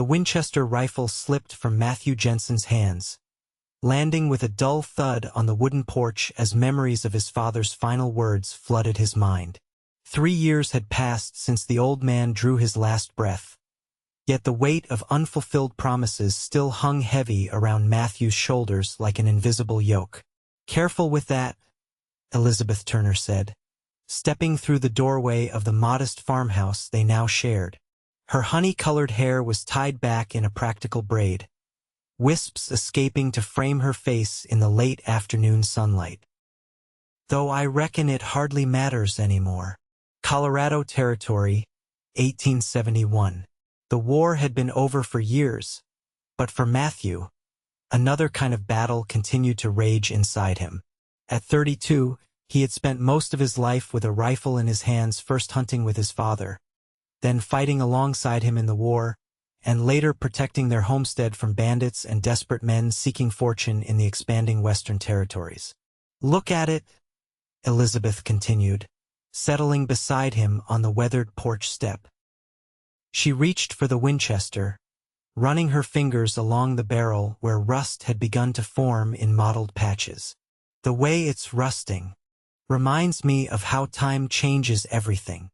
The Winchester rifle slipped from Matthew Jensen's hands, landing with a dull thud on the wooden porch as memories of his father's final words flooded his mind. 3 years had passed since the old man drew his last breath, yet the weight of unfulfilled promises still hung heavy around Matthew's shoulders like an invisible yoke. "Careful with that," Elizabeth Turner said, stepping through the doorway of the modest farmhouse they now shared. Her honey-colored hair was tied back in a practical braid, wisps escaping to frame her face in the late afternoon sunlight. "Though I reckon it hardly matters anymore." Colorado Territory, 1871. The war had been over for years, but for Matthew, another kind of battle continued to rage inside him. At 32, he had spent most of his life with a rifle in his hands, first hunting with his father, then fighting alongside him in the war, and later protecting their homestead from bandits and desperate men seeking fortune in the expanding Western territories. "Look at it," Elizabeth continued, settling beside him on the weathered porch step. She reached for the Winchester, running her fingers along the barrel where rust had begun to form in mottled patches. "The way it's rusting reminds me of how time changes everything."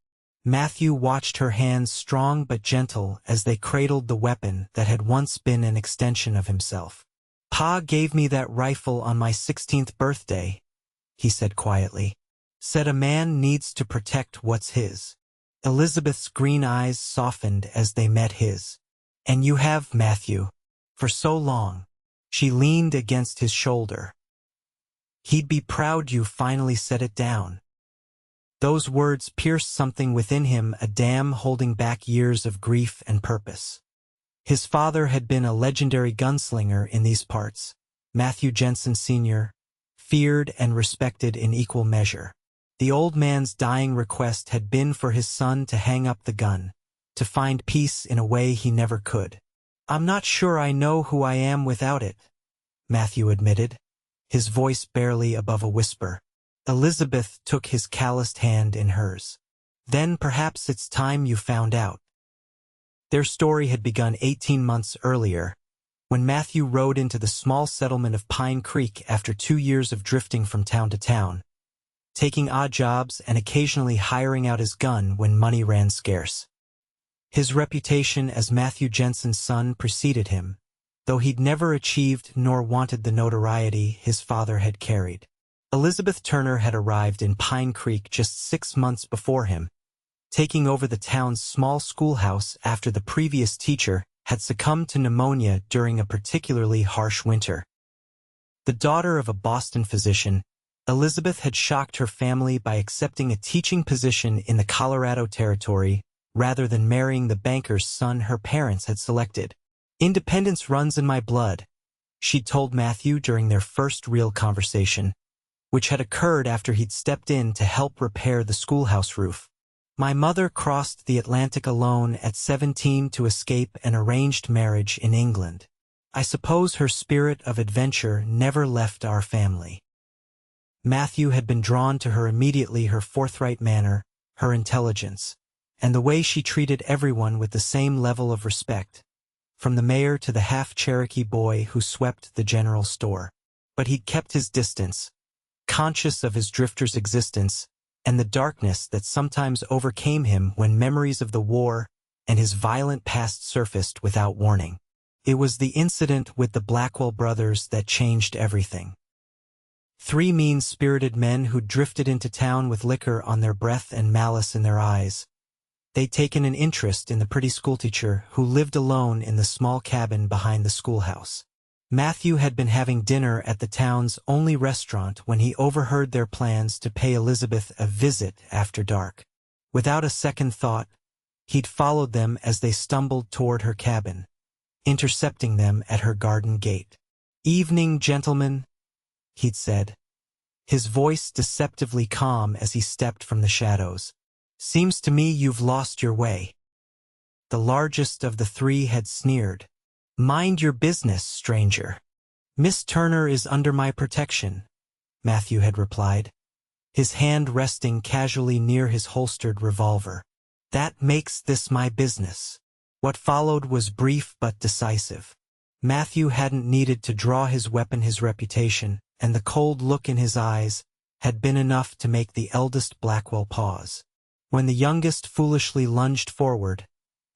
Matthew watched her hands, strong but gentle, as they cradled the weapon that had once been an extension of himself. "Pa gave me that rifle on my 16th birthday," he said quietly. "Said a man needs to protect what's his." Elizabeth's green eyes softened as they met his. "And you have, Matthew, for so long." She leaned against his shoulder. "He'd be proud you finally set it down." Those words pierced something within him, a dam holding back years of grief and purpose. His father had been a legendary gunslinger in these parts, Matthew Jensen Sr., feared and respected in equal measure. The old man's dying request had been for his son to hang up the gun, to find peace in a way he never could. "I'm not sure I know who I am without it," Matthew admitted, his voice barely above a whisper. Elizabeth took his calloused hand in hers. "Then perhaps it's time you found out." Their story had begun 18 months earlier, when Matthew rode into the small settlement of Pine Creek after 2 years of drifting from town to town, taking odd jobs and occasionally hiring out his gun when money ran scarce. His reputation as Matthew Jensen's son preceded him, though he'd never achieved nor wanted the notoriety his father had carried. Elizabeth Turner had arrived in Pine Creek just 6 months before him, taking over the town's small schoolhouse after the previous teacher had succumbed to pneumonia during a particularly harsh winter. The daughter of a Boston physician, Elizabeth had shocked her family by accepting a teaching position in the Colorado Territory rather than marrying the banker's son her parents had selected. "Independence runs in my blood," she told Matthew during their first real conversation, which had occurred after he'd stepped in to help repair the schoolhouse roof. "My mother crossed the Atlantic alone at 17 to escape an arranged marriage in England. I suppose her spirit of adventure never left our family." Matthew had been drawn to her immediately, her forthright manner, her intelligence, and the way she treated everyone with the same level of respect, from the mayor to the half-Cherokee boy who swept the general store. But he'd kept his distance, conscious of his drifter's existence and the darkness that sometimes overcame him when memories of the war and his violent past surfaced without warning. It was the incident with the Blackwell brothers that changed everything. 3 mean-spirited men who drifted into town with liquor on their breath and malice in their eyes. They'd taken an interest in the pretty schoolteacher who lived alone in the small cabin behind the schoolhouse. Matthew had been having dinner at the town's only restaurant when he overheard their plans to pay Elizabeth a visit after dark. Without a second thought, he'd followed them as they stumbled toward her cabin, intercepting them at her garden gate. "Evening, gentlemen," he'd said, his voice deceptively calm as he stepped from the shadows. "Seems to me you've lost your way." The largest of the 3 had sneered. "Mind your business, stranger." "Miss Turner is under my protection," Matthew had replied, his hand resting casually near his holstered revolver. "That makes this my business." What followed was brief but decisive. Matthew hadn't needed to draw his weapon. His reputation, and the cold look in his eyes, had been enough to make the eldest Blackwell pause. When the youngest foolishly lunged forward,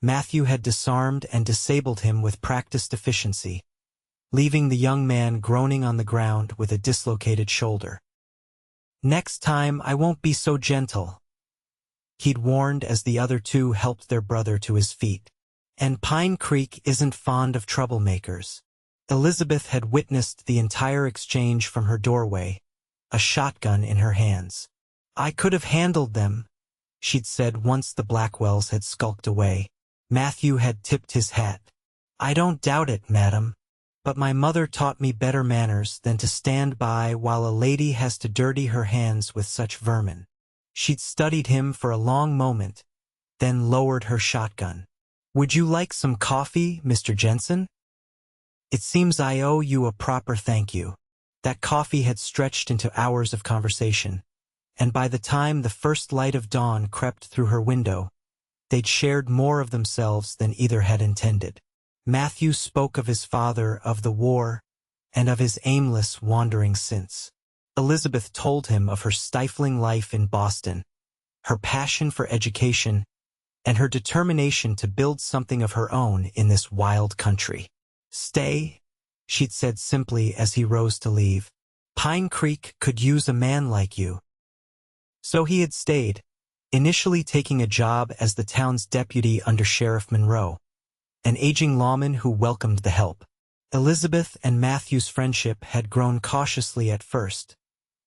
Matthew had disarmed and disabled him with practiced efficiency, leaving the young man groaning on the ground with a dislocated shoulder. "Next time I won't be so gentle," he'd warned as the other two helped their brother to his feet. And Pine Creek isn't fond of troublemakers. Elizabeth had witnessed the entire exchange from her doorway, a shotgun in her hands. "I could have handled them," she'd said once the Blackwells had skulked away. Matthew had tipped his hat. "I don't doubt it, madam. But my mother taught me better manners than to stand by while a lady has to dirty her hands with such vermin." She'd studied him for a long moment, then lowered her shotgun. "Would you like some coffee, Mr. Jensen? It seems I owe you a proper thank you." That coffee had stretched into hours of conversation, and by the time the first light of dawn crept through her window, they'd shared more of themselves than either had intended. Matthew spoke of his father, of the war, and of his aimless wandering since. Elizabeth told him of her stifling life in Boston, her passion for education, and her determination to build something of her own in this wild country. "Stay," she'd said simply as he rose to leave. "Pine Creek could use a man like you." So he had stayed, initially taking a job as the town's deputy under Sheriff Monroe, an aging lawman who welcomed the help. Elizabeth and Matthew's friendship had grown cautiously at first,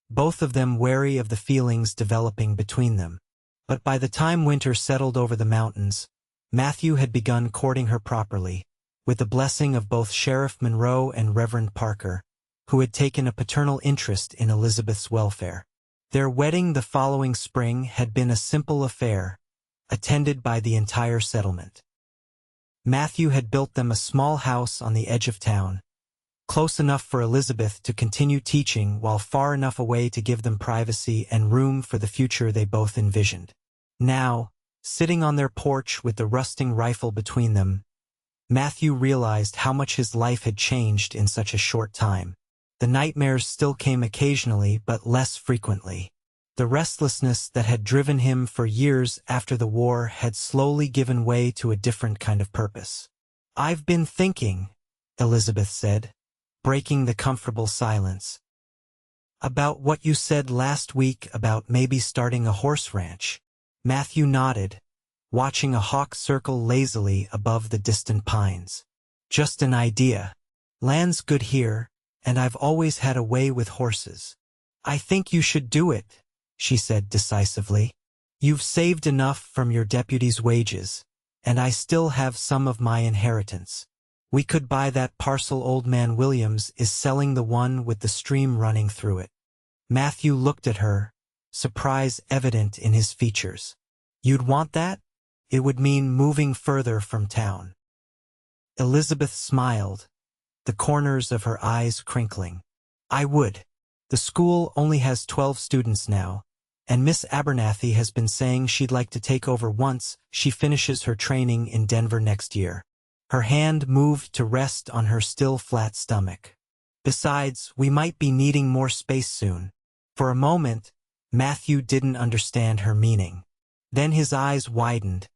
both of them wary of the feelings developing between them. But by the time winter settled over the mountains, Matthew had begun courting her properly, with the blessing of both Sheriff Monroe and Reverend Parker, who had taken a paternal interest in Elizabeth's welfare. Their wedding the following spring had been a simple affair, attended by the entire settlement. Matthew had built them a small house on the edge of town, close enough for Elizabeth to continue teaching while far enough away to give them privacy and room for the future they both envisioned. Now, sitting on their porch with the rusting rifle between them, Matthew realized how much his life had changed in such a short time. The nightmares still came occasionally, but less frequently. The restlessness that had driven him for years after the war had slowly given way to a different kind of purpose. "I've been thinking," Elizabeth said, breaking the comfortable silence, "about what you said last week about maybe starting a horse ranch." Matthew nodded, watching a hawk circle lazily above the distant pines. "Just an idea. Land's good here, and I've always had a way with horses." "I think you should do it," she said decisively. "You've saved enough from your deputy's wages, and I still have some of my inheritance. We could buy that parcel old man Williams is selling, the one with the stream running through it." Matthew looked at her, surprise evident in his features. "You'd want that? It would mean moving further from town." Elizabeth smiled, the corners of her eyes crinkling. "I would. The school only has 12 students now, and Miss Abernathy has been saying she'd like to take over once she finishes her training in Denver next year." Her hand moved to rest on her still flat stomach. "Besides, we might be needing more space soon." For a moment, Matthew didn't understand her meaning. Then his eyes widened,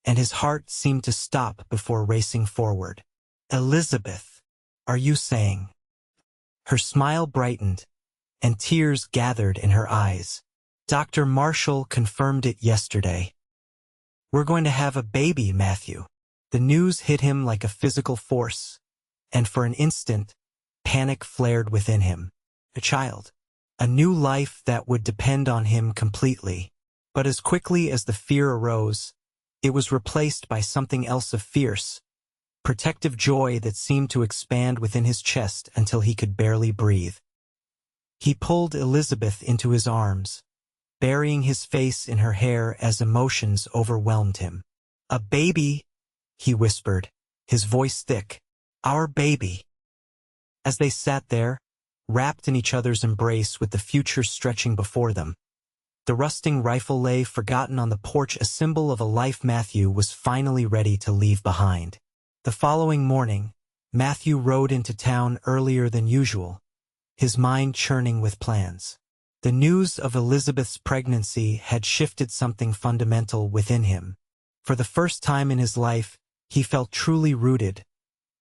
and his heart seemed to stop before racing forward. "Elizabeth, are you saying?" Her smile brightened, and tears gathered in her eyes. "Dr. Marshall confirmed it yesterday. We're going to have a baby, Matthew." The news hit him like a physical force, and for an instant, panic flared within him. A child. A new life that would depend on him completely. But as quickly as the fear arose, it was replaced by something else of fierce, protective joy that seemed to expand within his chest until he could barely breathe. He pulled Elizabeth into his arms, burying his face in her hair as emotions overwhelmed him. "A baby," he whispered, his voice thick. "Our baby." As they sat there, wrapped in each other's embrace with the future stretching before them, The rusting rifle lay forgotten on the porch, a symbol of a life Matthew was finally ready to leave behind. The following morning, Matthew rode into town earlier than usual, his mind churning with plans. The news of Elizabeth's pregnancy had shifted something fundamental within him. For the first time in his life, he felt truly rooted,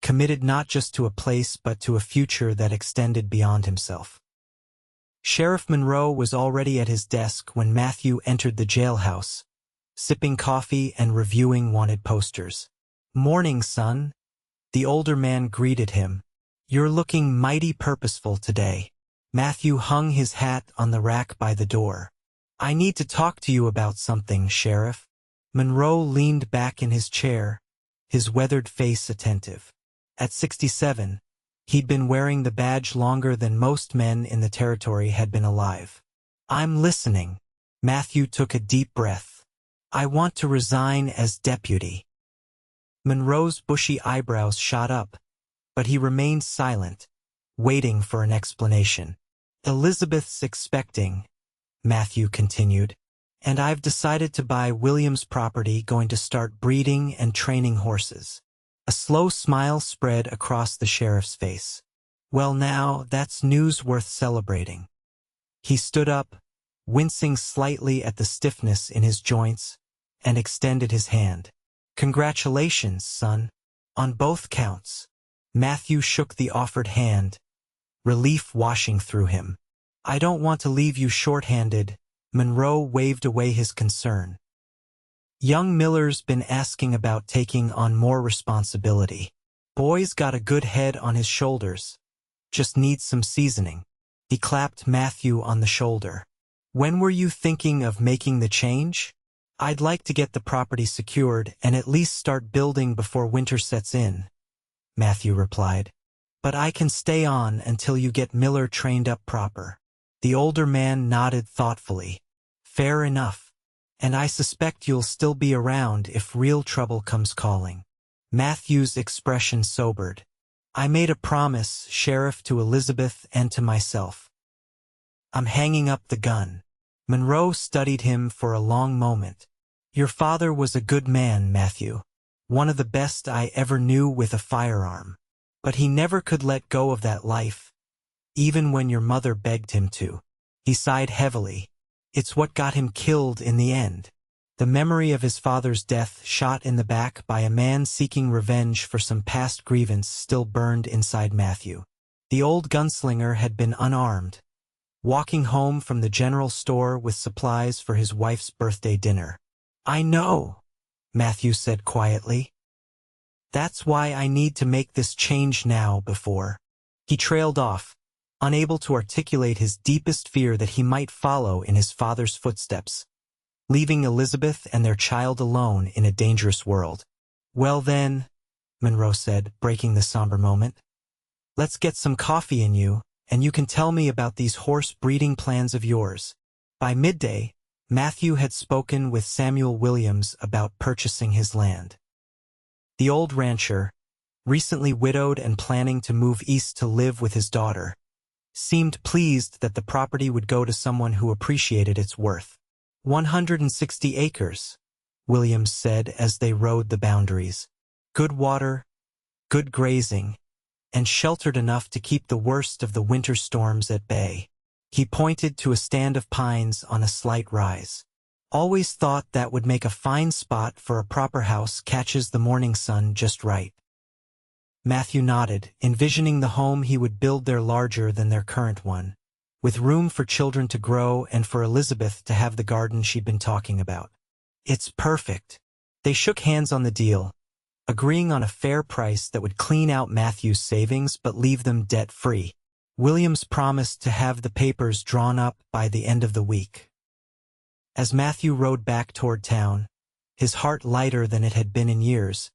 committed not just to a place but to a future that extended beyond himself. Sheriff Monroe was already at his desk when Matthew entered the jailhouse, sipping coffee and reviewing wanted posters. "Morning, son," the older man greeted him. "You're looking mighty purposeful today." Matthew hung his hat on the rack by the door. "I need to talk to you about something, Sheriff." Monroe leaned back in his chair, his weathered face attentive. At 67, he'd been wearing the badge longer than most men in the territory had been alive. "I'm listening." Matthew took a deep breath. "I want to resign as deputy." Monroe's bushy eyebrows shot up, but he remained silent, waiting for an explanation. "Elizabeth's expecting," Matthew continued, "and I've decided to buy William's property, going to start breeding and training horses." A slow smile spread across the sheriff's face. "Well now, that's news worth celebrating." He stood up, wincing slightly at the stiffness in his joints, and extended his hand. "Congratulations, son, on both counts." Matthew shook the offered hand, relief washing through him. "I don't want to leave you short-handed." Monroe waved away his concern. "Young Miller's been asking about taking on more responsibility. Boy's got a good head on his shoulders, just needs some seasoning." He clapped Matthew on the shoulder. "When were you thinking of making the change?" "I'd like to get the property secured and at least start building before winter sets in," Matthew replied. "But I can stay on until you get Miller trained up proper." The older man nodded thoughtfully. "Fair enough. And I suspect you'll still be around if real trouble comes calling." Matthew's expression sobered. "I made a promise, Sheriff, to Elizabeth and to myself. I'm hanging up the gun." Monroe studied him for a long moment. "Your father was a good man, Matthew. One of the best I ever knew with a firearm. But he never could let go of that life, even when your mother begged him to." He sighed heavily. "It's what got him killed in the end." The memory of his father's death, shot in the back by a man seeking revenge for some past grievance, still burned inside Matthew. The old gunslinger had been unarmed, walking home from the general store with supplies for his wife's birthday dinner. "I know," Matthew said quietly. "That's why I need to make this change now before." He trailed off, unable to articulate his deepest fear that he might follow in his father's footsteps, leaving Elizabeth and their child alone in a dangerous world. "Well then," Monroe said, breaking the somber moment, "let's get some coffee in you, and you can tell me about these horse breeding plans of yours." By midday, Matthew had spoken with Samuel Williams about purchasing his land. The old rancher, recently widowed and planning to move east to live with his daughter, seemed pleased that the property would go to someone who appreciated its worth. 160 acres, Williams said as they rode the boundaries. Good water, good grazing, and sheltered enough to keep the worst of the winter storms at bay. He pointed to a stand of pines on a slight rise. "Always thought that would make a fine spot for a proper house, catches the morning sun just right." Matthew nodded, envisioning the home he would build there larger than their current one, with room for children to grow and for Elizabeth to have the garden she'd been talking about. "It's perfect." They shook hands on the deal, agreeing on a fair price that would clean out Matthew's savings but leave them debt-free. Williams promised to have the papers drawn up by the end of the week. As Matthew rode back toward town, his heart lighter than it had been in years,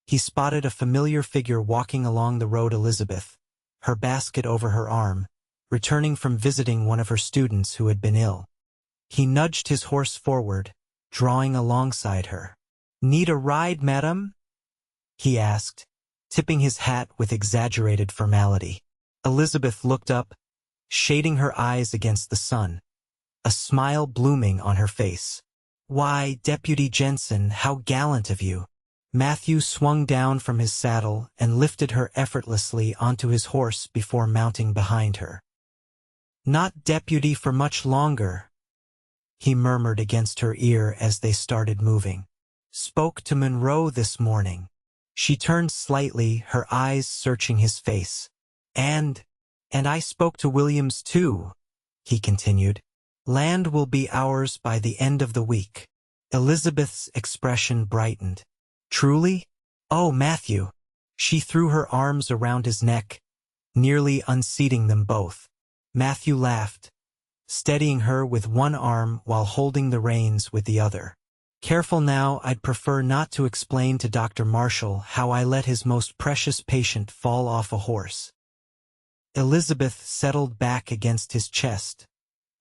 he spotted a familiar figure walking along the road. Elizabeth, her basket over her arm, returning from visiting one of her students who had been ill. He nudged his horse forward, drawing alongside her. "Need a ride, madam?" he asked, tipping his hat with exaggerated formality. Elizabeth looked up, shading her eyes against the sun, a smile blooming on her face. "Why, Deputy Jensen, how gallant of you." Matthew swung down from his saddle and lifted her effortlessly onto his horse before mounting behind her. "Not deputy for much longer," he murmured against her ear as they started moving. "Spoke to Monroe this morning." She turned slightly, her eyes searching his face. And I spoke to Williams too," he continued. "Land will be ours by the end of the week." Elizabeth's expression brightened. "Truly? Oh, Matthew." She threw her arms around his neck, nearly unseating them both. Matthew laughed, steadying her with one arm while holding the reins with the other. "Careful now, I'd prefer not to explain to Dr. Marshall how I let his most precious patient fall off a horse." Elizabeth settled back against his chest,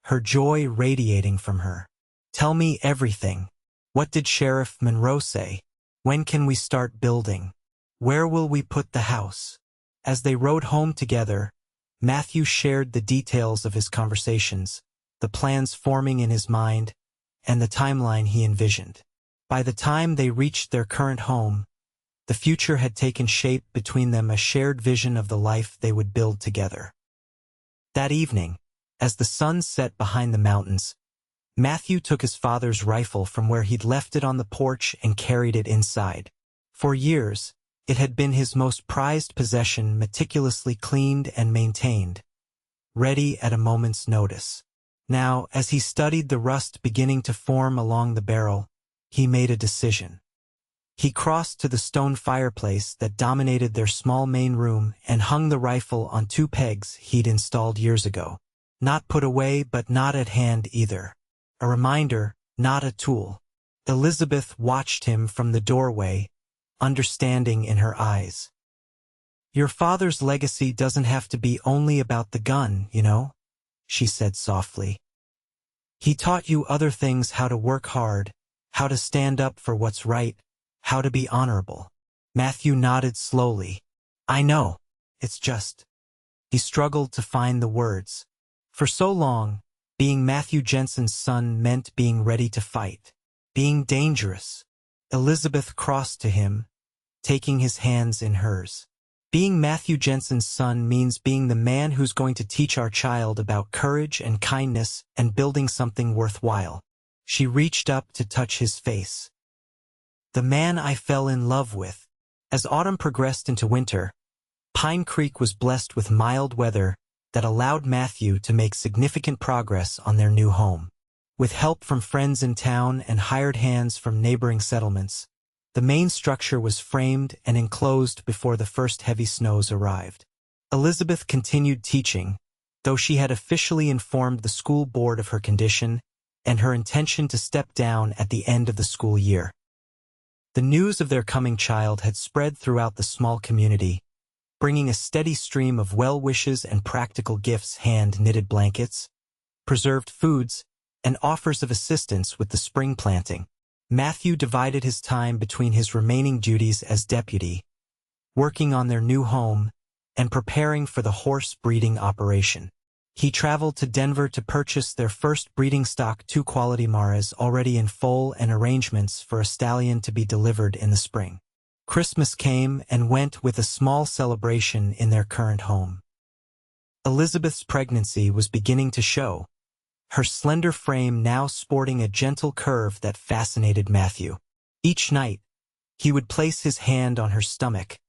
her joy radiating from her. "Tell me everything. What did Sheriff Monroe say? When can we start building? Where will we put the house?" As they rode home together, Matthew shared the details of his conversations, the plans forming in his mind, and the timeline he envisioned. By the time they reached their current home, the future had taken shape between them, a shared vision of the life they would build together. That evening, as the sun set behind the mountains, Matthew took his father's rifle from where he'd left it on the porch and carried it inside. For years, it had been his most prized possession, meticulously cleaned and maintained, ready at a moment's notice. Now, as he studied the rust beginning to form along the barrel, he made a decision. He crossed to the stone fireplace that dominated their small main room and hung the rifle on two pegs he'd installed years ago. Not put away, but not at hand either. A reminder, not a tool. Elizabeth watched him from the doorway, understanding in her eyes. "Your father's legacy doesn't have to be only about the gun, you know," she said softly. "He taught you other things, how to work hard, how to stand up for what's right, how to be honorable." Matthew nodded slowly. "I know. It's just—" He struggled to find the words. For so long, being Matthew Jensen's son meant being ready to fight, being dangerous. Elizabeth crossed to him, taking his hands in hers. "Being Matthew Jensen's son means being the man who's going to teach our child about courage and kindness and building something worthwhile." She reached up to touch his face. "The man I fell in love with." As autumn progressed into winter, Pine Creek was blessed with mild weather that allowed Matthew to make significant progress on their new home. With help from friends in town and hired hands from neighboring settlements, the main structure was framed and enclosed before the first heavy snows arrived. Elizabeth continued teaching, though she had officially informed the school board of her condition and her intention to step down at the end of the school year. The news of their coming child had spread throughout the small community, bringing a steady stream of well wishes and practical gifts: hand-knitted blankets, preserved foods, and offers of assistance with the spring planting. Matthew divided his time between his remaining duties as deputy, working on their new home, and preparing for the horse breeding operation. He traveled to Denver to purchase their first breeding stock, 2 quality mares already in foal and arrangements for a stallion to be delivered in the spring. Christmas came and went with a small celebration in their current home. Elizabeth's pregnancy was beginning to show, her slender frame now sporting a gentle curve that fascinated Matthew. Each night, he would place his hand on her stomach,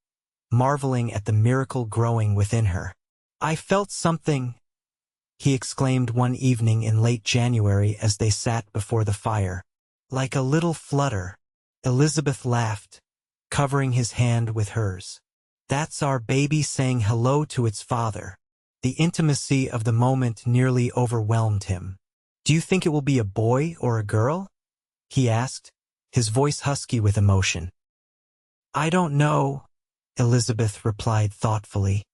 marveling at the miracle growing within her. "I felt something," he exclaimed one evening in late January as they sat before the fire. "Like a little flutter." Elizabeth laughed, covering his hand with hers. "That's our baby saying hello to its father." The intimacy of the moment nearly overwhelmed him. "Do you think it will be a boy or a girl?" he asked, his voice husky with emotion. "I don't know," Elizabeth replied thoughtfully,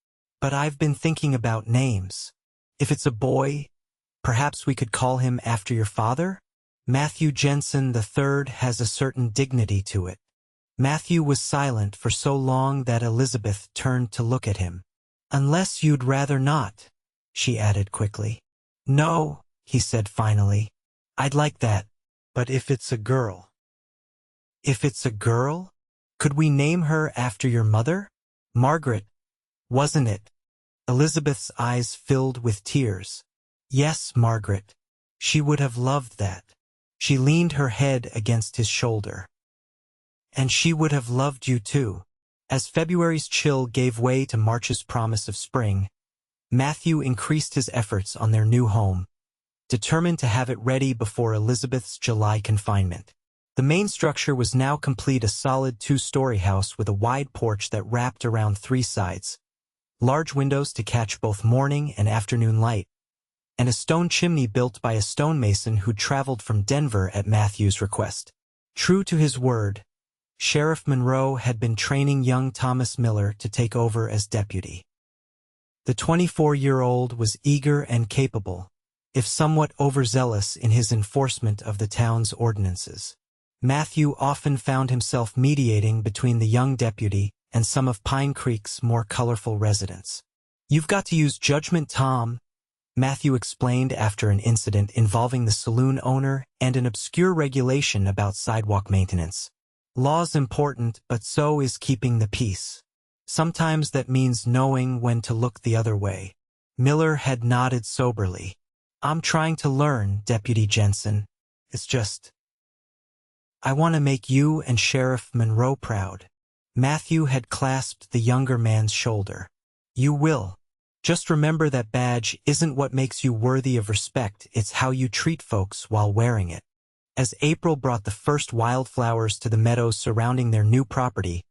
"but I've been thinking about names. If it's a boy, perhaps we could call him after your father? Matthew Jensen III has a certain dignity to it." Matthew was silent for so long that Elizabeth turned to look at him. "Unless you'd rather not," she added quickly. "No," he said finally. I'd like that. But if it's a girl? If it's a girl? Could we name her after your mother? Margaret, wasn't it? Elizabeth's eyes filled with tears. Yes, Margaret. She would have loved that. She leaned her head against his shoulder. And she would have loved you too. As February's chill gave way to March's promise of spring, Matthew increased his efforts on their new home, determined to have it ready before Elizabeth's July confinement. The main structure was now complete, a solid 2-story house with a wide porch that wrapped around 3 sides, large windows to catch both morning and afternoon light, and a stone chimney built by a stonemason who traveled from Denver at Matthew's request. True to his word, Sheriff Monroe had been training young Thomas Miller to take over as deputy. The 24-year-old was eager and capable, if somewhat overzealous in his enforcement of the town's ordinances. Matthew often found himself mediating between the young deputy and some of Pine Creek's more colorful residents. "You've got to use judgment, Tom," Matthew explained after an incident involving the saloon owner and an obscure regulation about sidewalk maintenance. "Law's important, but so is keeping the peace. Sometimes that means knowing when to look the other way." Miller had nodded soberly. "I'm trying to learn, Deputy Jensen. It's just, I want to make you and Sheriff Monroe proud." Matthew had clasped the younger man's shoulder. "You will. Just remember that badge isn't what makes you worthy of respect, it's how you treat folks while wearing it." As April brought the first wildflowers to the meadows surrounding their new property,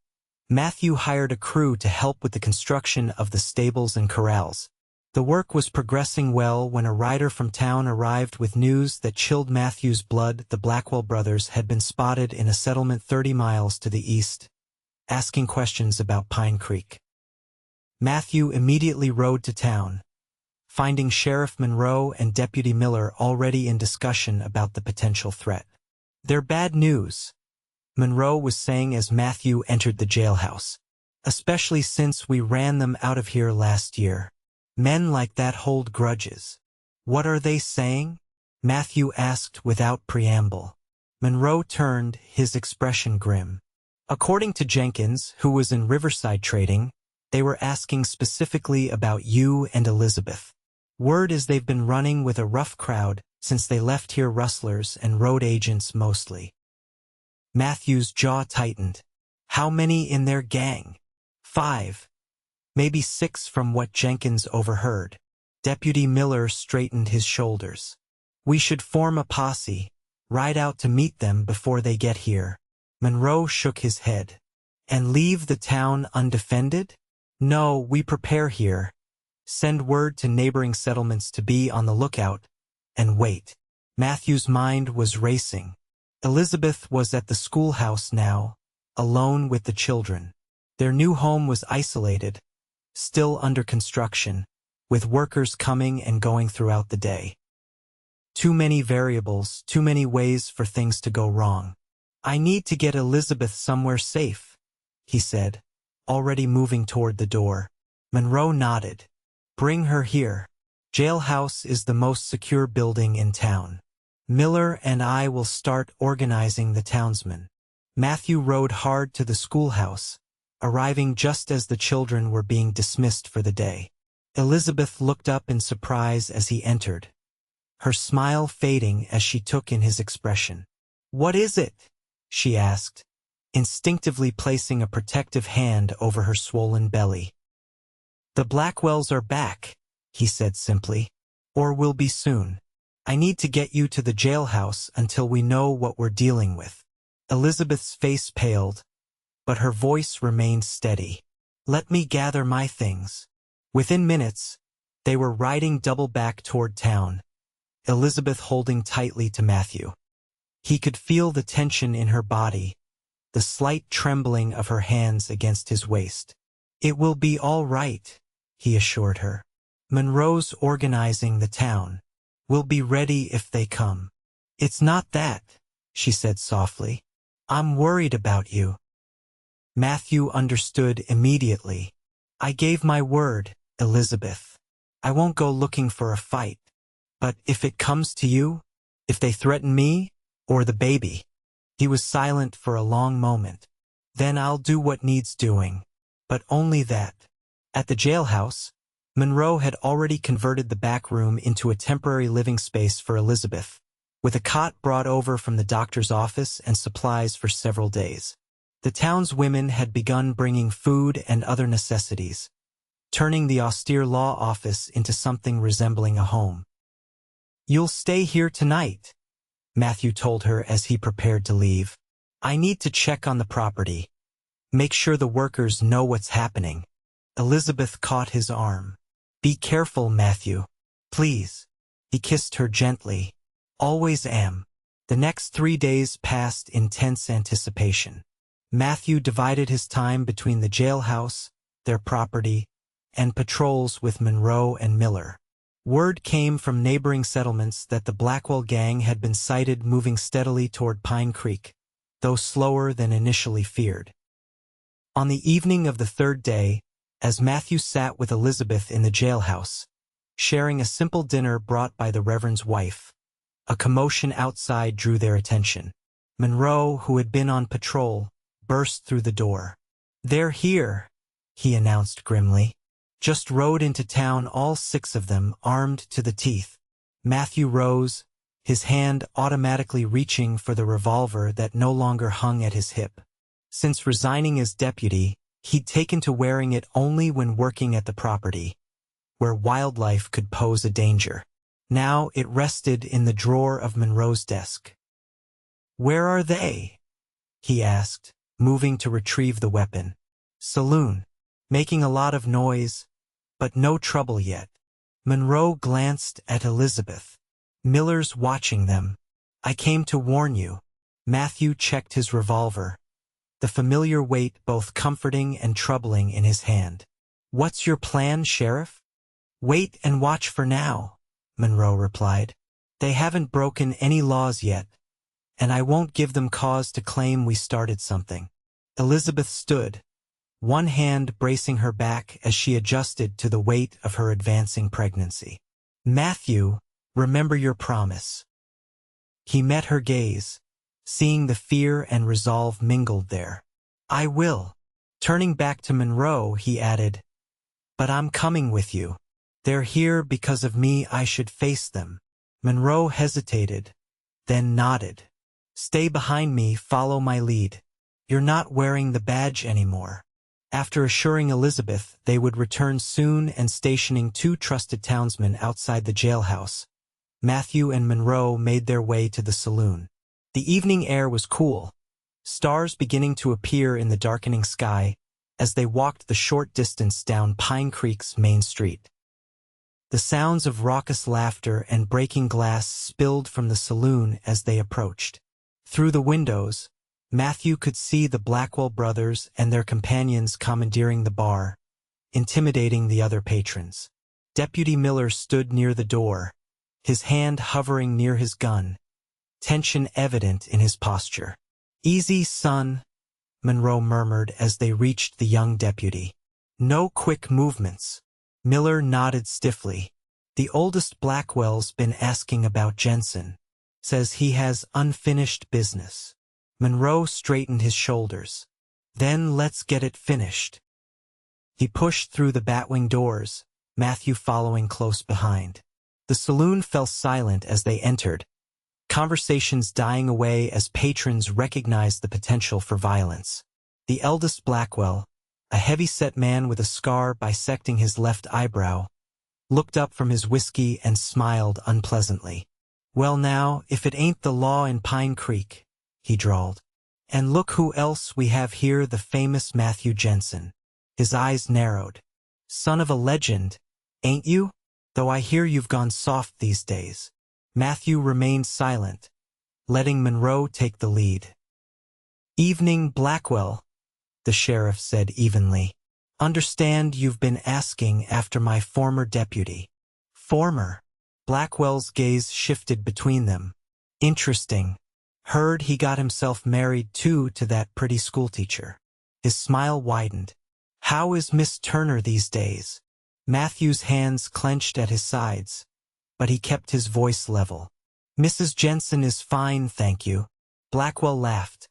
Matthew hired a crew to help with the construction of the stables and corrals. The work was progressing well when a rider from town arrived with news that chilled Matthew's blood. The Blackwell brothers had been spotted in a settlement 30 miles to the east, asking questions about Pine Creek. Matthew immediately rode to town, finding Sheriff Monroe and Deputy Miller already in discussion about the potential threat. "They're bad news," Monroe was saying as Matthew entered the jailhouse, "especially since we ran them out of here last year. Men like that hold grudges." "What are they saying?" Matthew asked without preamble. Monroe turned, his expression grim. "According to Jenkins, who was in Riverside trading, they were asking specifically about you and Elizabeth. Word is they've been running with a rough crowd since they left here, rustlers and road agents mostly." Matthew's jaw tightened. "How many in their gang?" "5. Maybe 6 from what Jenkins overheard." Deputy Miller straightened his shoulders. "We should form a posse, ride out to meet them before they get here." Monroe shook his head. "And leave the town undefended?" "No, we prepare here, send word to neighboring settlements to be on the lookout, and wait." Matthew's mind was racing. Elizabeth was at the schoolhouse now, alone with the children. Their new home was isolated, still under construction, with workers coming and going throughout the day. Too many variables, too many ways for things to go wrong. "I need to get Elizabeth somewhere safe," he said, already moving toward the door. Monroe nodded. "Bring her here. Jailhouse is the most secure building in town. Miller and I will start organizing the townsmen." Matthew rode hard to the schoolhouse, arriving just as the children were being dismissed for the day. Elizabeth looked up in surprise as he entered, her smile fading as she took in his expression. "What is it?" she asked, instinctively placing a protective hand over her swollen belly. "The Blackwells are back," he said simply. "Or will be soon. I need to get you to the jailhouse until we know what we're dealing with." Elizabeth's face paled, but her voice remained steady. "Let me gather my things." Within minutes, they were riding double back toward town, Elizabeth holding tightly to Matthew. He could feel the tension in her body, the slight trembling of her hands against his waist. "It will be all right," he assured her. "Monroe's organizing the town. We'll be ready if they come." "It's not that," she said softly. "I'm worried about you." Matthew understood immediately. "I gave my word, Elizabeth. I won't go looking for a fight." But if it comes to you, if they threaten me, or the baby? He was silent for a long moment. Then I'll do what needs doing. But only that. At the jailhouse, Monroe had already converted the back room into a temporary living space for Elizabeth, with a cot brought over from the doctor's office and supplies for several days. The town's women had begun bringing food and other necessities, turning the austere law office into something resembling a home. "You'll stay here tonight," Matthew told her as he prepared to leave. "I need to check on the property. Make sure the workers know what's happening." Elizabeth caught his arm. "Be careful, Matthew. Please." He kissed her gently. "Always am." The next 3 days passed in tense anticipation. Matthew divided his time between the jailhouse, their property, and patrols with Monroe and Miller. Word came from neighboring settlements that the Blackwell gang had been sighted moving steadily toward Pine Creek, though slower than initially feared. On the evening of the third day, as Matthew sat with Elizabeth in the jailhouse, sharing a simple dinner brought by the Reverend's wife, a commotion outside drew their attention. Monroe, who had been on patrol, burst through the door. "They're here," he announced grimly. "Just rode into town, all 6 of them, armed to the teeth." Matthew rose, his hand automatically reaching for the revolver that no longer hung at his hip. Since resigning as deputy, he'd taken to wearing it only when working at the property, where wildlife could pose a danger. Now it rested in the drawer of Monroe's desk. "Where are they?" he asked, moving to retrieve the weapon. "Saloon. Making a lot of noise, but no trouble yet." Monroe glanced at Elizabeth. "Miller's watching them. I came to warn you." Matthew checked his revolver, the familiar weight both comforting and troubling in his hand. "What's your plan, Sheriff?" "Wait and watch for now," Monroe replied. "They haven't broken any laws yet, and I won't give them cause to claim we started something." Elizabeth stood, one hand bracing her back as she adjusted to the weight of her advancing pregnancy. "Matthew, remember your promise." He met her gaze, seeing the fear and resolve mingled there. "I will." Turning back to Monroe, he added, "But I'm coming with you. They're here because of me. I should face them." Monroe hesitated, then nodded. "Stay behind me, follow my lead. You're not wearing the badge anymore." After assuring Elizabeth they would return soon and stationing 2 trusted townsmen outside the jailhouse, Matthew and Monroe made their way to the saloon. The evening air was cool, stars beginning to appear in the darkening sky as they walked the short distance down Pine Creek's main street. The sounds of raucous laughter and breaking glass spilled from the saloon as they approached. Through the windows, Matthew could see the Blackwell brothers and their companions commandeering the bar, intimidating the other patrons. Deputy Miller stood near the door, his hand hovering near his gun, tension evident in his posture. "Easy, son," Monroe murmured as they reached the young deputy. "No quick movements." Miller nodded stiffly. "The oldest Blackwell's been asking about Jensen. Says he has unfinished business." Monroe straightened his shoulders. "Then let's get it finished." He pushed through the batwing doors, Matthew following close behind. The saloon fell silent as they entered, conversations dying away as patrons recognized the potential for violence. The eldest Blackwell, a heavy-set man with a scar bisecting his left eyebrow, looked up from his whiskey and smiled unpleasantly. "Well now, if it ain't the law in Pine Creek," he drawled. "And look who else we have here, the famous Matthew Jensen." His eyes narrowed. "Son of a legend, ain't you? Though I hear you've gone soft these days." Matthew remained silent, letting Monroe take the lead. "Evening, Blackwell," the sheriff said evenly. "Understand you've been asking after my former deputy." "Former?" Blackwell's gaze shifted between them. "Interesting. Heard he got himself married too to that pretty schoolteacher." His smile widened. "How is Miss Turner these days?" Matthew's hands clenched at his sides, but he kept his voice level. "Mrs. Jensen is fine, thank you." Blackwell laughed,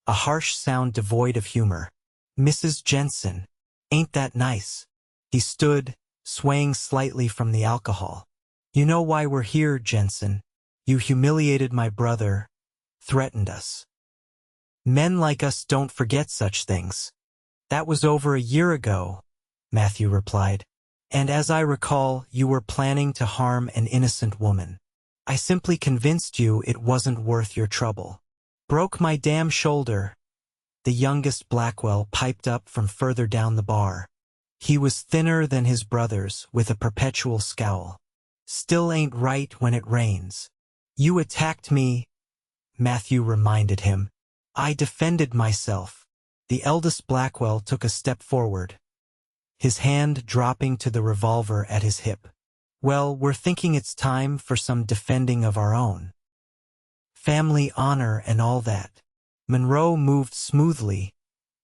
a harsh sound devoid of humor. "Mrs. Jensen, ain't that nice?" He stood, swaying slightly from the alcohol. "You know why we're here, Jensen. You humiliated my brother, threatened us. Men like us don't forget such things." "That was over a year ago," Matthew replied. "And as I recall, you were planning to harm an innocent woman. I simply convinced you it wasn't worth your trouble." "Broke my damn shoulder," the youngest Blackwell piped up from further down the bar. He was thinner than his brothers, with a perpetual scowl. "Still ain't right when it rains." "You attacked me," Matthew reminded him. "I defended myself." The eldest Blackwell took a step forward, his hand dropping to the revolver at his hip. "Well, we're thinking it's time for some defending of our own. Family honor and all that." Monroe moved smoothly,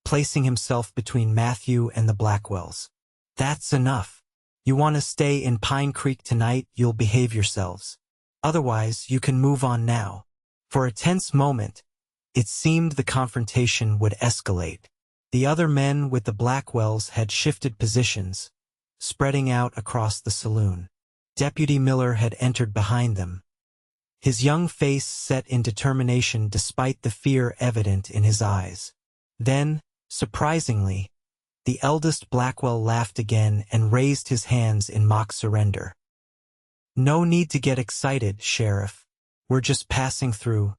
placing himself between Matthew and the Blackwells. "That's enough. You want to stay in Pine Creek tonight, you'll behave yourselves. Otherwise, you can move on now." For a tense moment, it seemed the confrontation would escalate. The other men with the Blackwells had shifted positions, spreading out across the saloon. Deputy Miller had entered behind them, his young face set in determination despite the fear evident in his eyes. Then, surprisingly, the eldest Blackwell laughed again and raised his hands in mock surrender. "No need to get excited, Sheriff. We're just passing through,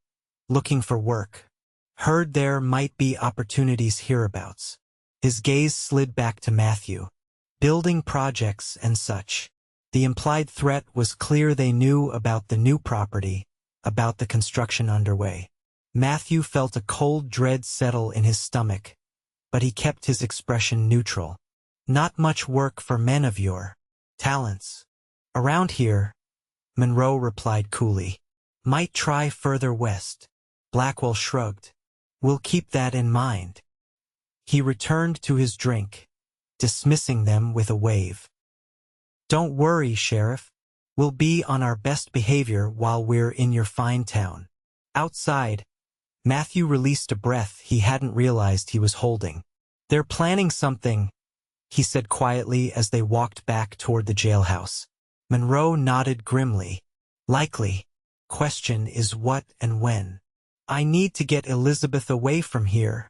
looking for work. Heard there might be opportunities hereabouts." His gaze slid back to Matthew. "Building projects and such." The implied threat was clear. They knew about the new property, about the construction underway. Matthew felt a cold dread settle in his stomach, but he kept his expression neutral. "Not much work for men of your talents around here," Monroe replied coolly. "Might try further west." Blackwell shrugged. "We'll keep that in mind." He returned to his drink, dismissing them with a wave. "Don't worry, Sheriff. We'll be on our best behavior while we're in your fine town." Outside, Matthew released a breath he hadn't realized he was holding. "They're planning something," he said quietly as they walked back toward the jailhouse. Monroe nodded grimly. "Likely. Question is what and when." "I need to get Elizabeth away from here,"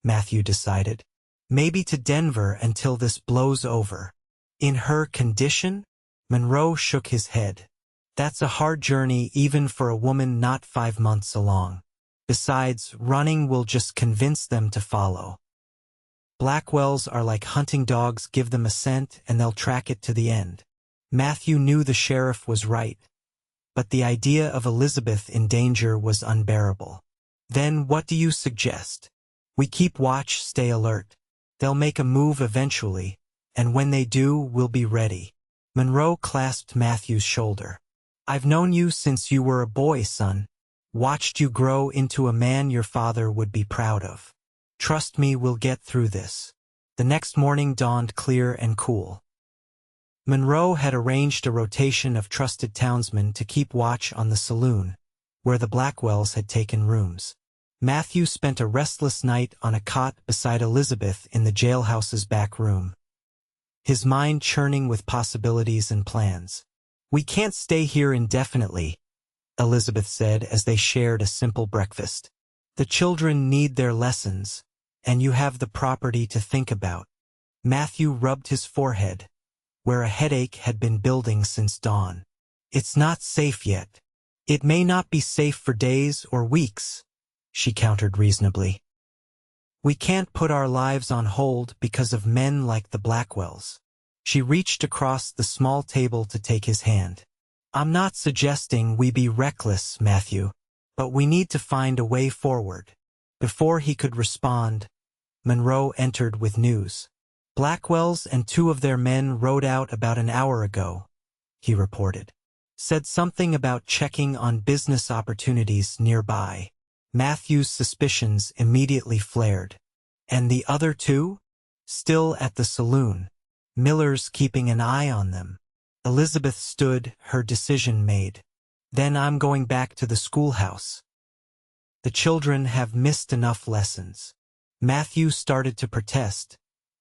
Matthew decided. "Maybe to Denver until this blows over." "In her condition?" Monroe shook his head. "That's a hard journey even for a woman not 5 months along. Besides, running will just convince them to follow. Blackwells are like hunting dogs, give them a scent and they'll track it to the end." Matthew knew the sheriff was right, but the idea of Elizabeth in danger was unbearable. "Then what do you suggest?" "We keep watch, stay alert. They'll make a move eventually, and when they do, we'll be ready." Monroe clasped Matthew's shoulder. "I've known you since you were a boy, son. Watched you grow into a man your father would be proud of. Trust me, we'll get through this." The next morning dawned clear and cool. Monroe had arranged a rotation of trusted townsmen to keep watch on the saloon, where the Blackwells had taken rooms. Matthew spent a restless night on a cot beside Elizabeth in the jailhouse's back room, his mind churning with possibilities and plans. "We can't stay here indefinitely," Elizabeth said as they shared a simple breakfast. "The children need their lessons, and you have the property to think about." Matthew rubbed his forehead, where a headache had been building since dawn. "It's not safe yet." "It may not be safe for days or weeks," she countered reasonably. "We can't put our lives on hold because of men like the Blackwells." She reached across the small table to take his hand. "I'm not suggesting we be reckless, Matthew, but we need to find a way forward." Before he could respond, Monroe entered with news. "Blackwells and 2 of their men rode out about an hour ago," he reported. "Said something about checking on business opportunities nearby." Matthew's suspicions immediately flared. "And the other 2? Still at the saloon. Miller's keeping an eye on them." Elizabeth stood, her decision made. Then I'm going back to the schoolhouse. The children have missed enough lessons. Matthew started to protest,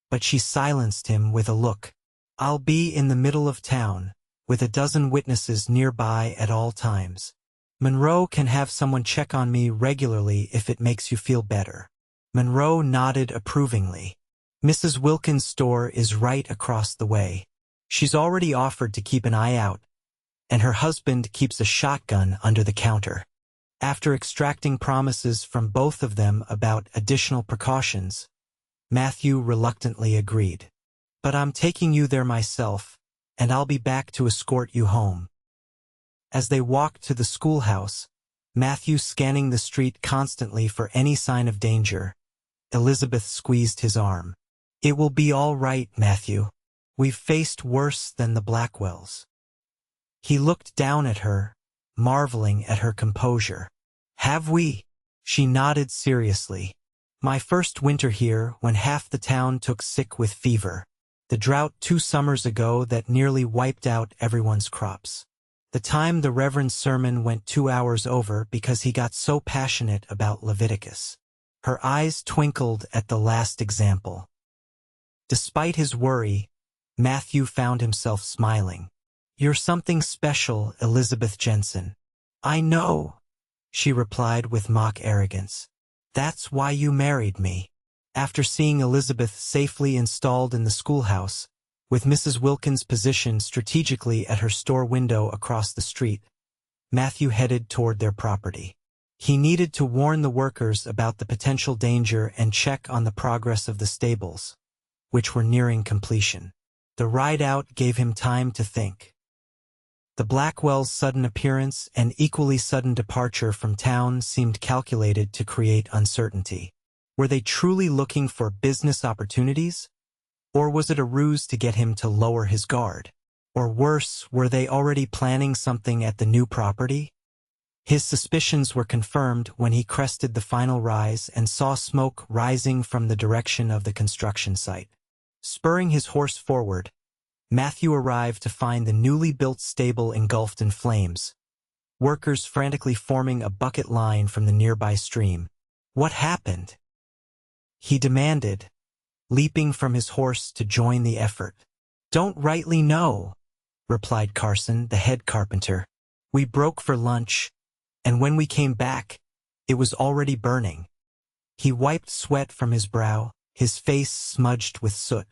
but she silenced him with a look. I'll be in the middle of town, with a dozen witnesses nearby at all times. Monroe can have someone check on me regularly if it makes you feel better. Monroe nodded approvingly. Mrs. Wilkins' store is right across the way. She's already offered to keep an eye out, and her husband keeps a shotgun under the counter. After extracting promises from both of them about additional precautions, Matthew reluctantly agreed. But I'm taking you there myself, and I'll be back to escort you home. As they walked to the schoolhouse, Matthew scanning the street constantly for any sign of danger, Elizabeth squeezed his arm. It will be all right, Matthew. We've faced worse than the Blackwells. He looked down at her, marveling at her composure. Have we? She nodded seriously. My first winter here when half the town took sick with fever. The drought 2 summers ago that nearly wiped out everyone's crops. The time the Reverend's sermon went 2 hours over because he got so passionate about Leviticus. Her eyes twinkled at the last example. Despite his worry, Matthew found himself smiling. You're something special, Elizabeth Jensen. I know, she replied with mock arrogance. That's why you married me. After seeing Elizabeth safely installed in the schoolhouse, with Mrs. Wilkins positioned strategically at her store window across the street, Matthew headed toward their property. He needed to warn the workers about the potential danger and check on the progress of the stables, which were nearing completion. The ride out gave him time to think. The Blackwells' sudden appearance and equally sudden departure from town seemed calculated to create uncertainty. Were they truly looking for business opportunities? Or was it a ruse to get him to lower his guard? Or worse, were they already planning something at the new property? His suspicions were confirmed when he crested the final rise and saw smoke rising from the direction of the construction site. Spurring his horse forward, Matthew arrived to find the newly built stable engulfed in flames, workers frantically forming a bucket line from the nearby stream. What happened? He demanded, leaping from his horse to join the effort. Don't rightly know, replied Carson, the head carpenter. We broke for lunch, and when we came back, it was already burning. He wiped sweat from his brow, his face smudged with soot.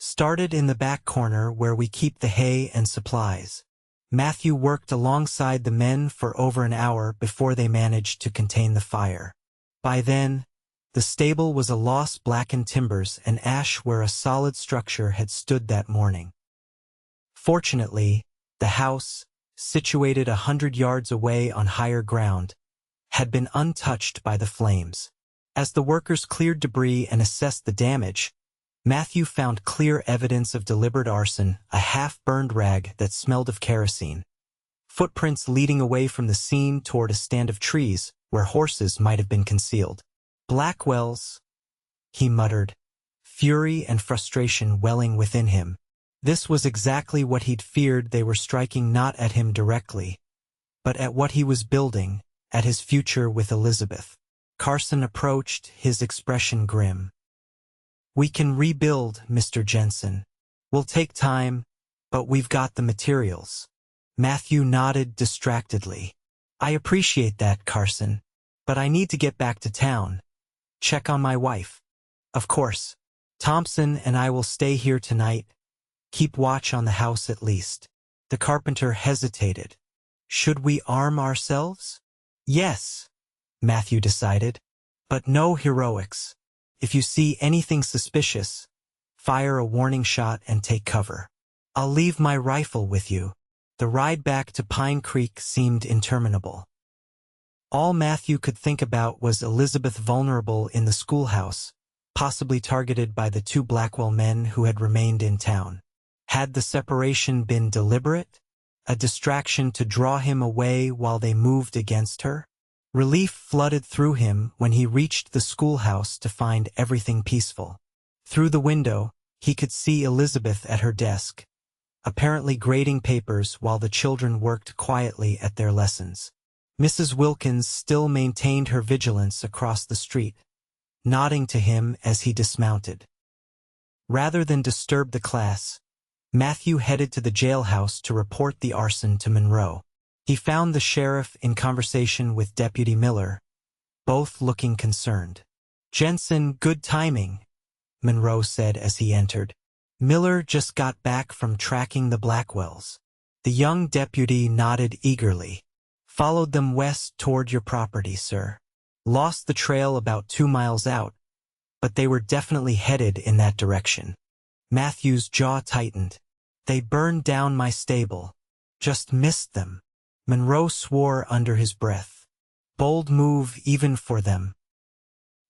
Started in the back corner where we keep the hay and supplies. Matthew worked alongside the men for over an hour before they managed to contain the fire. By then, the stable was a loss blackened timbers and ash where a solid structure had stood that morning. Fortunately, the house, situated 100 yards away on higher ground, had been untouched by the flames. As the workers cleared debris and assessed the damage, Matthew found clear evidence of deliberate arson, a half-burned rag that smelled of kerosene. Footprints leading away from the scene toward a stand of trees where horses might have been concealed. Blackwells, he muttered, fury and frustration welling within him. This was exactly what he'd feared. They were striking not at him directly, but at what he was building, at his future with Elizabeth. Carson approached, his expression grim. We can rebuild, Mr. Jensen. We'll take time, but we've got the materials. Matthew nodded distractedly. I appreciate that, Carson, but I need to get back to town. Check on my wife. Of course. Thompson and I will stay here tonight. Keep watch on the house at least. The carpenter hesitated. Should we arm ourselves? Yes, Matthew decided, but no heroics. If you see anything suspicious, fire a warning shot and take cover. I'll leave my rifle with you. The ride back to Pine Creek seemed interminable. All Matthew could think about was Elizabeth vulnerable in the schoolhouse, possibly targeted by the 2 Blackwell men who had remained in town. Had the separation been deliberate? A distraction to draw him away while they moved against her? Relief flooded through him when he reached the schoolhouse to find everything peaceful. Through the window, he could see Elizabeth at her desk, apparently grading papers while the children worked quietly at their lessons. Mrs. Wilkins still maintained her vigilance across the street, nodding to him as he dismounted. Rather than disturb the class, Matthew headed to the jailhouse to report the arson to Monroe. He found the sheriff in conversation with Deputy Miller, both looking concerned. "Jensen, good timing," Monroe said as he entered. "Miller just got back from tracking the Blackwells." The young deputy nodded eagerly. "Followed them west toward your property, sir. Lost the trail about 2 miles out, but they were definitely headed in that direction." Matthew's jaw tightened. "They burned down my stable. Just missed them." Monroe swore under his breath. "Bold move even for them.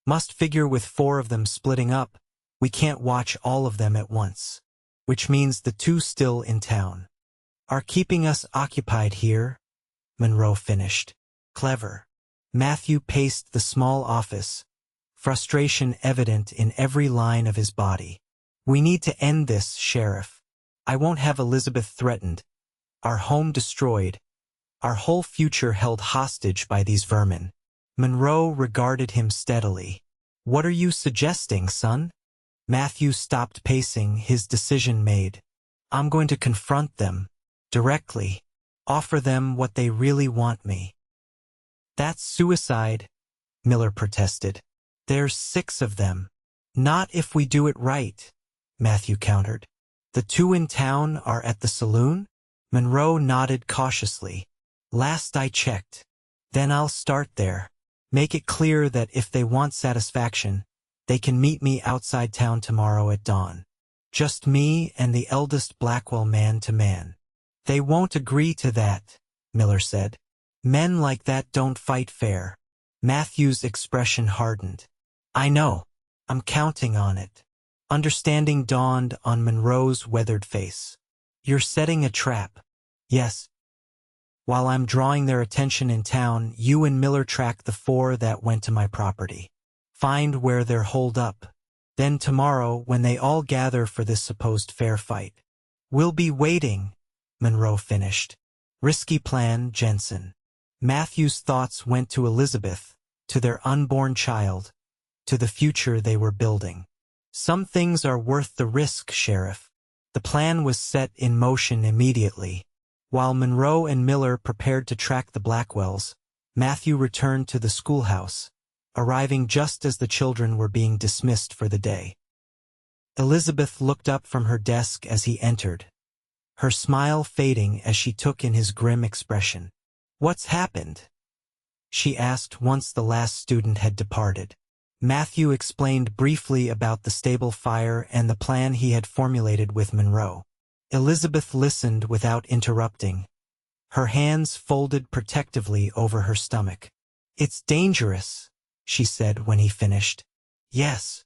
Must figure with 4 of them splitting up, we can't watch all of them at once. Which means the 2 still in town are keeping us occupied here," Monroe finished. "Clever." Matthew paced the small office, frustration evident in every line of his body. "We need to end this, Sheriff. I won't have Elizabeth threatened, our home destroyed, our whole future held hostage by these vermin." Monroe regarded him steadily. "What are you suggesting, son?" Matthew stopped pacing, his decision made. "I'm going to confront them, directly, offer them what they really want me." "That's suicide," Miller protested. "There's 6 of them." "Not if we do it right," Matthew countered. "The 2 in town are at the saloon?" Monroe nodded cautiously. "Last I checked." "Then I'll start there. Make it clear that if they want satisfaction, they can meet me outside town tomorrow at dawn. Just me and the eldest Blackwell man to man." "They won't agree to that," Miller said. "Men like that don't fight fair." Matthew's expression hardened. "I know. I'm counting on it." Understanding dawned on Monroe's weathered face. "You're setting a trap." "Yes. While I'm drawing their attention in town, you and Miller track the 4 that went to my property. Find where they're holed up. Then tomorrow, when they all gather for this supposed fair fight, we'll be waiting," Monroe finished. "Risky plan, Jensen." Matthew's thoughts went to Elizabeth, to their unborn child, to the future they were building. "Some things are worth the risk, Sheriff." The plan was set in motion immediately. While Monroe and Miller prepared to track the Blackwells, Matthew returned to the schoolhouse, arriving just as the children were being dismissed for the day. Elizabeth looked up from her desk as he entered, her smile fading as she took in his grim expression. "What's happened?" she asked once the last student had departed. Matthew explained briefly about the stable fire and the plan he had formulated with Monroe. Elizabeth listened without interrupting, her hands folded protectively over her stomach. "It's dangerous," she said when he finished. "Yes,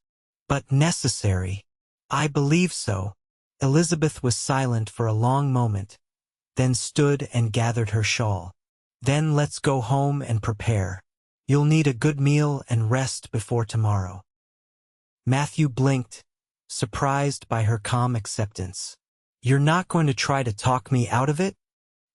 but necessary." "I believe so." Elizabeth was silent for a long moment, then stood and gathered her shawl. "Then let's go home and prepare. You'll need a good meal and rest before tomorrow." Matthew blinked, surprised by her calm acceptance. "You're not going to try to talk me out of it?"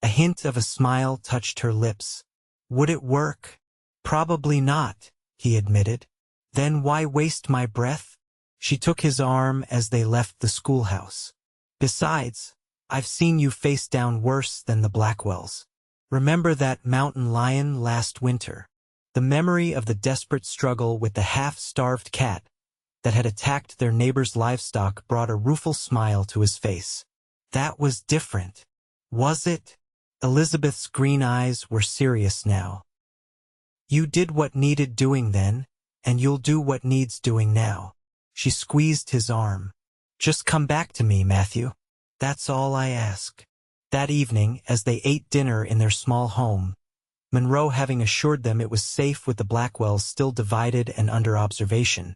A hint of a smile touched her lips. "Would it work?" "Probably not," he admitted. "Then why waste my breath?" She took his arm as they left the schoolhouse. "Besides, I've seen you face down worse than the Blackwells. Remember that mountain lion last winter?" The memory of the desperate struggle with the half-starved cat that had attacked their neighbor's livestock brought a rueful smile to his face. "That was different, was it?" Elizabeth's green eyes were serious now. "You did what needed doing then, and you'll do what needs doing now." She squeezed his arm. "Just come back to me, Matthew. That's all I ask." That evening, as they ate dinner in their small home, Monroe having assured them it was safe with the Blackwells still divided and under observation,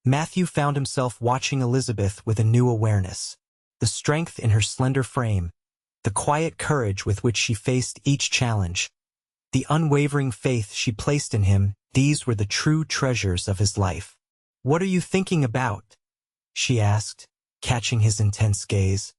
Matthew found himself watching Elizabeth with a new awareness. The strength in her slender frame, the quiet courage with which she faced each challenge, the unwavering faith she placed in him, these were the true treasures of his life. "What are you thinking about?" she asked, catching his intense gaze.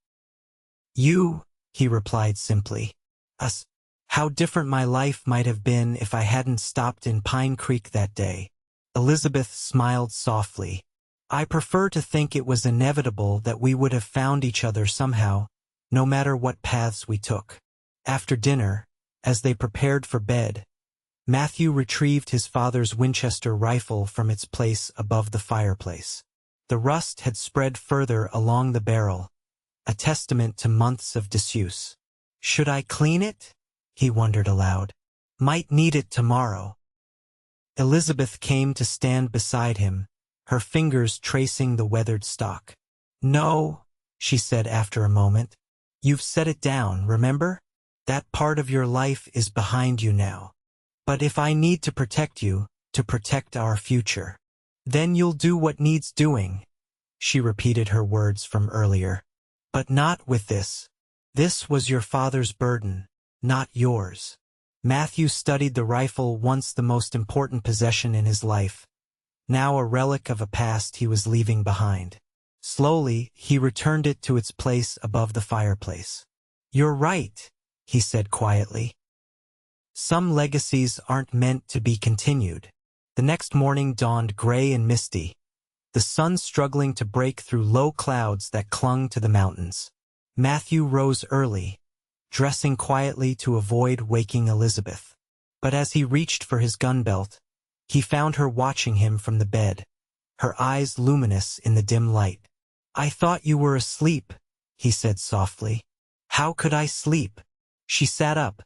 You, he replied simply. Us. How different my life might have been if I hadn't stopped in Pine Creek that day. Elizabeth smiled softly. I prefer to think it was inevitable that we would have found each other somehow, no matter what paths we took. After dinner, as they prepared for bed, Matthew retrieved his father's Winchester rifle from its place above the fireplace. The rust had spread further along the barrel, a testament to months of disuse. Should I clean it? He wondered aloud. Might need it tomorrow. Elizabeth came to stand beside him, her fingers tracing the weathered stock. No, she said after a moment. You've set it down, remember? That part of your life is behind you now. But if I need to protect you, to protect our future, then you'll do what needs doing. She repeated her words from earlier. But not with this. This was your father's burden, not yours. Matthew studied the rifle, once the most important possession in his life, now a relic of a past he was leaving behind. Slowly, he returned it to its place above the fireplace. You're right, he said quietly. Some legacies aren't meant to be continued. The next morning dawned gray and misty, the sun struggling to break through low clouds that clung to the mountains. Matthew rose early, dressing quietly to avoid waking Elizabeth. But as he reached for his gun belt, he found her watching him from the bed, her eyes luminous in the dim light. I thought you were asleep, he said softly. How could I sleep? She sat up,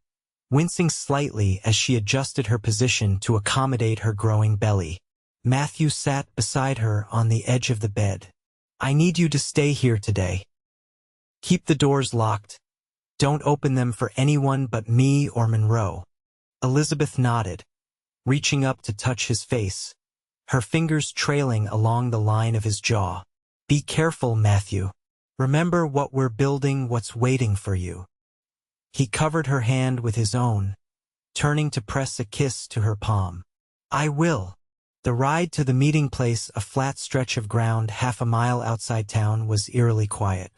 wincing slightly as she adjusted her position to accommodate her growing belly. Matthew sat beside her on the edge of the bed. I need you to stay here today. Keep the doors locked. Don't open them for anyone but me or Monroe. Elizabeth nodded, reaching up to touch his face, her fingers trailing along the line of his jaw. Be careful, Matthew. Remember what we're building, what's waiting for you. He covered her hand with his own, turning to press a kiss to her palm. I will. The ride to the meeting place, a flat stretch of ground half a mile outside town, was eerily quiet.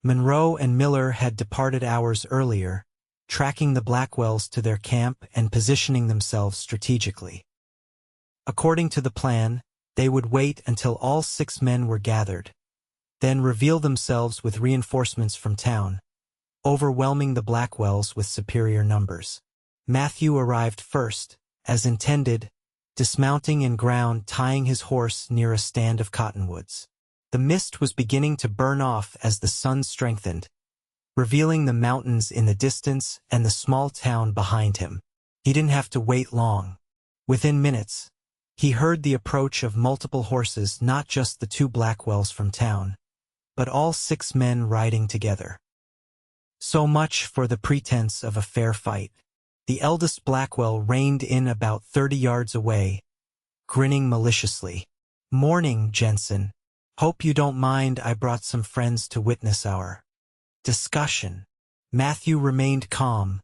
Monroe and Miller had departed hours earlier, tracking the Blackwells to their camp and positioning themselves strategically. According to the plan, they would wait until all 6 men were gathered, then reveal themselves with reinforcements from town, overwhelming the Blackwells with superior numbers. Matthew arrived first, as intended, dismounting and ground tying his horse near a stand of cottonwoods. The mist was beginning to burn off as the sun strengthened, revealing the mountains in the distance and the small town behind him. He didn't have to wait long. Within minutes, he heard the approach of multiple horses, not just the 2 Blackwells from town, but all 6 men riding together. So much for the pretense of a fair fight. The eldest Blackwell reined in about 30 yards away, grinning maliciously. Morning, Jensen. Hope you don't mind, I brought some friends to witness our discussion. Matthew remained calm,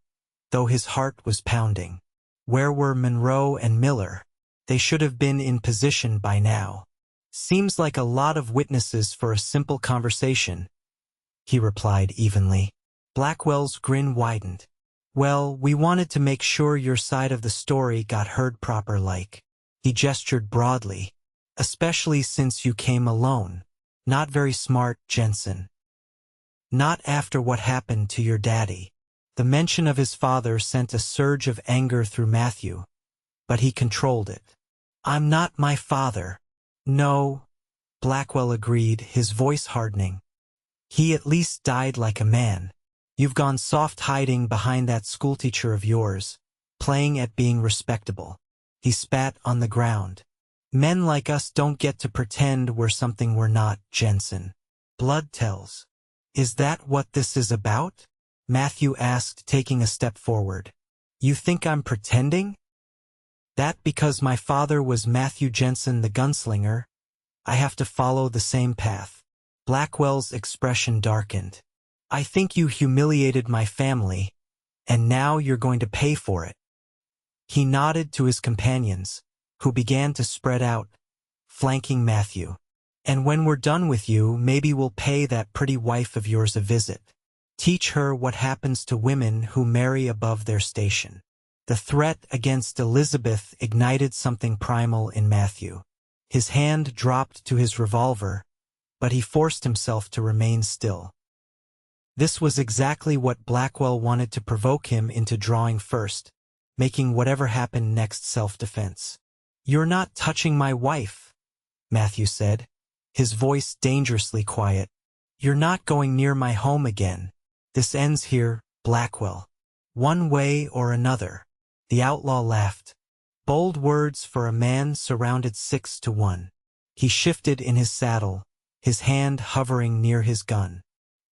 though his heart was pounding. Where were Monroe and Miller? They should have been in position by now. Seems like a lot of witnesses for a simple conversation, he replied evenly. Blackwell's grin widened. Well, we wanted to make sure your side of the story got heard proper like. He gestured broadly. Especially since you came alone. Not very smart, Jensen. Not after what happened to your daddy. The mention of his father sent a surge of anger through Matthew, but he controlled it. I'm not my father. No, Blackwell agreed, his voice hardening. He at least died like a man. You've gone soft hiding behind that schoolteacher of yours, playing at being respectable. He spat on the ground. Men like us don't get to pretend we're something we're not, Jensen. Blood tells. Is that what this is about? Matthew asked, taking a step forward. You think I'm pretending? That because my father was Matthew Jensen the gunslinger, I have to follow the same path. Blackwell's expression darkened. I think you humiliated my family, and now you're going to pay for it. He nodded to his companions, who began to spread out, flanking Matthew. And when we're done with you, maybe we'll pay that pretty wife of yours a visit. Teach her what happens to women who marry above their station. The threat against Elizabeth ignited something primal in Matthew. His hand dropped to his revolver, but he forced himself to remain still. This was exactly what Blackwell wanted to provoke him into drawing first, making whatever happened next self-defense. "You're not touching my wife," Matthew said, his voice dangerously quiet. "You're not going near my home again. This ends here, Blackwell. One way or another." The outlaw laughed. Bold words for a man surrounded 6-1. He shifted in his saddle, his hand hovering near his gun.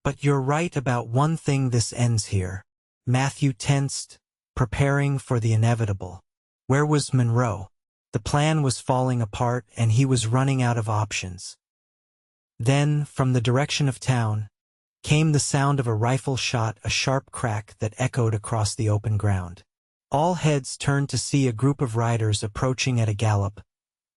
"But you're right about one thing, this ends here." Matthew tensed, preparing for the inevitable. Where was Monroe? The plan was falling apart and he was running out of options. Then, from the direction of town, came the sound of a rifle shot, a sharp crack that echoed across the open ground. All heads turned to see a group of riders approaching at a gallop,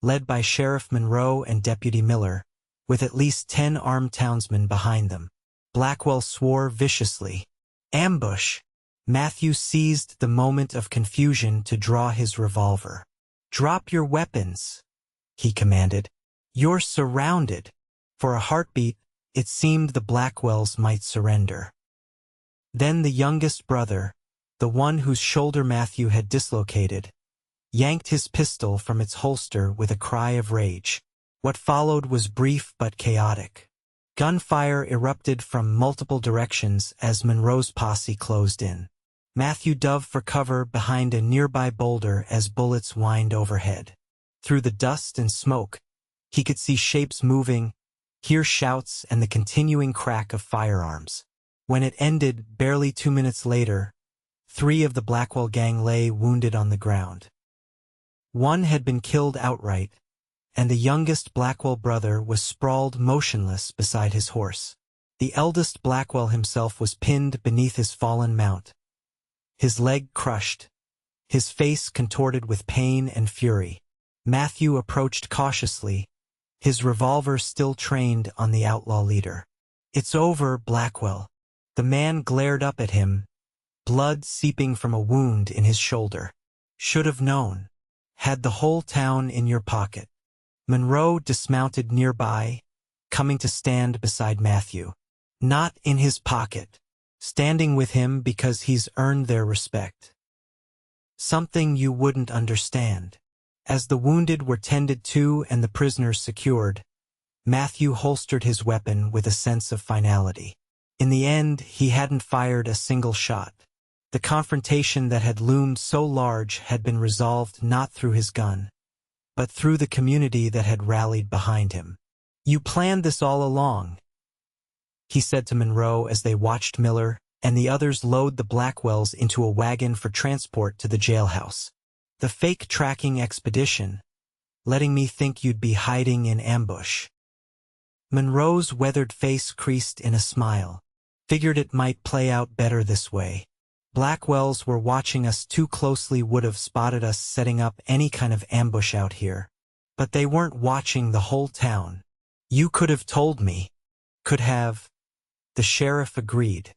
led by Sheriff Monroe and Deputy Miller, with at least 10 armed townsmen behind them. Blackwell swore viciously. "Ambush!" Matthew seized the moment of confusion to draw his revolver. "Drop your weapons," he commanded. "You're surrounded." For a heartbeat, it seemed the Blackwells might surrender. Then the youngest brother, the one whose shoulder Matthew had dislocated, yanked his pistol from its holster with a cry of rage. What followed was brief but chaotic. Gunfire erupted from multiple directions as Monroe's posse closed in. Matthew dove for cover behind a nearby boulder as bullets whined overhead. Through the dust and smoke, he could see shapes moving, hear shouts and the continuing crack of firearms. When it ended, barely 2 minutes later, 3 of the Blackwell gang lay wounded on the ground. One had been killed outright, and the youngest Blackwell brother was sprawled motionless beside his horse. The eldest Blackwell himself was pinned beneath his fallen mount, his leg crushed, his face contorted with pain and fury. Matthew approached cautiously, his revolver still trained on the outlaw leader. "It's over, Blackwell." The man glared up at him, blood seeping from a wound in his shoulder. "Should have known. Had the whole town in your pocket." Monroe dismounted nearby, coming to stand beside Matthew. "Not in his pocket. Standing with him because he's earned their respect. Something you wouldn't understand." As the wounded were tended to and the prisoners secured, Matthew holstered his weapon with a sense of finality. In the end, he hadn't fired a single shot. The confrontation that had loomed so large had been resolved not through his gun, but through the community that had rallied behind him. "You planned this all along," he said to Monroe as they watched Miller and the others load the Blackwells into a wagon for transport to the jailhouse. "The fake tracking expedition, letting me think you'd be hiding in ambush." Monroe's weathered face creased in a smile. "Figured it might play out better this way. Blackwells were watching us too closely, would have spotted us setting up any kind of ambush out here. But they weren't watching the whole town. You could have told me." "Could have," the sheriff agreed.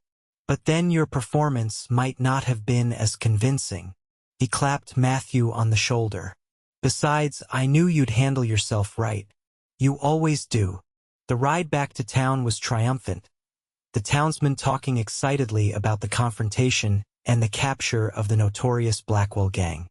"But then your performance might not have been as convincing." He clapped Matthew on the shoulder. "Besides, I knew you'd handle yourself right. You always do." The ride back to town was triumphant, the townsmen talking excitedly about the confrontation and the capture of the notorious Blackwell gang.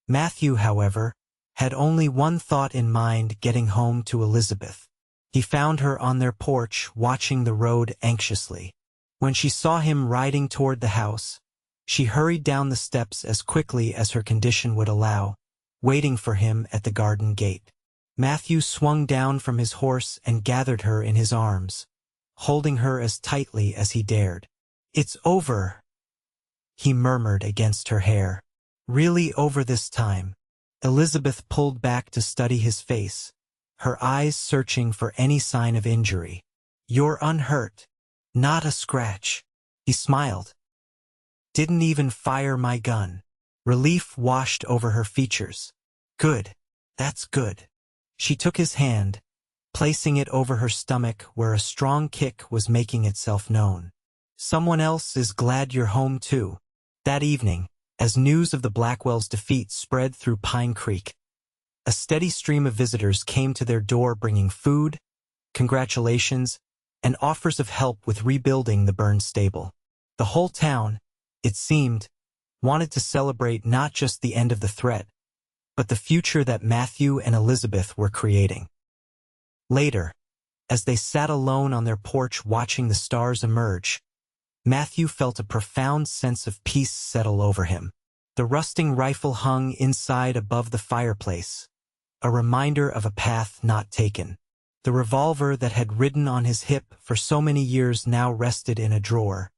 Matthew, however, had only one thought in mind: getting home to Elizabeth. He found her on their porch, watching the road anxiously. When she saw him riding toward the house, she hurried down the steps as quickly as her condition would allow, waiting for him at the garden gate. Matthew swung down from his horse and gathered her in his arms, holding her as tightly as he dared. "It's over," he murmured against her hair. "Really over this time." Elizabeth pulled back to study his face, her eyes searching for any sign of injury. "You're unhurt." "Not a scratch." He smiled. "Didn't even fire my gun." Relief washed over her features. "Good. That's good." She took his hand, placing it over her stomach where a strong kick was making itself known. Someone else is glad you're home too. That evening, as news of the Blackwells' defeat spread through Pine Creek, a steady stream of visitors came to their door bringing food, congratulations, and offers of help with rebuilding the burned stable. The whole town, it seemed, wanted to celebrate not just the end of the threat, but the future that Matthew and Elizabeth were creating. Later, as they sat alone on their porch watching the stars emerge, Matthew felt a profound sense of peace settle over him. The rusting rifle hung inside above the fireplace, a reminder of a path not taken. The revolver that had ridden on his hip for so many years now rested in a drawer,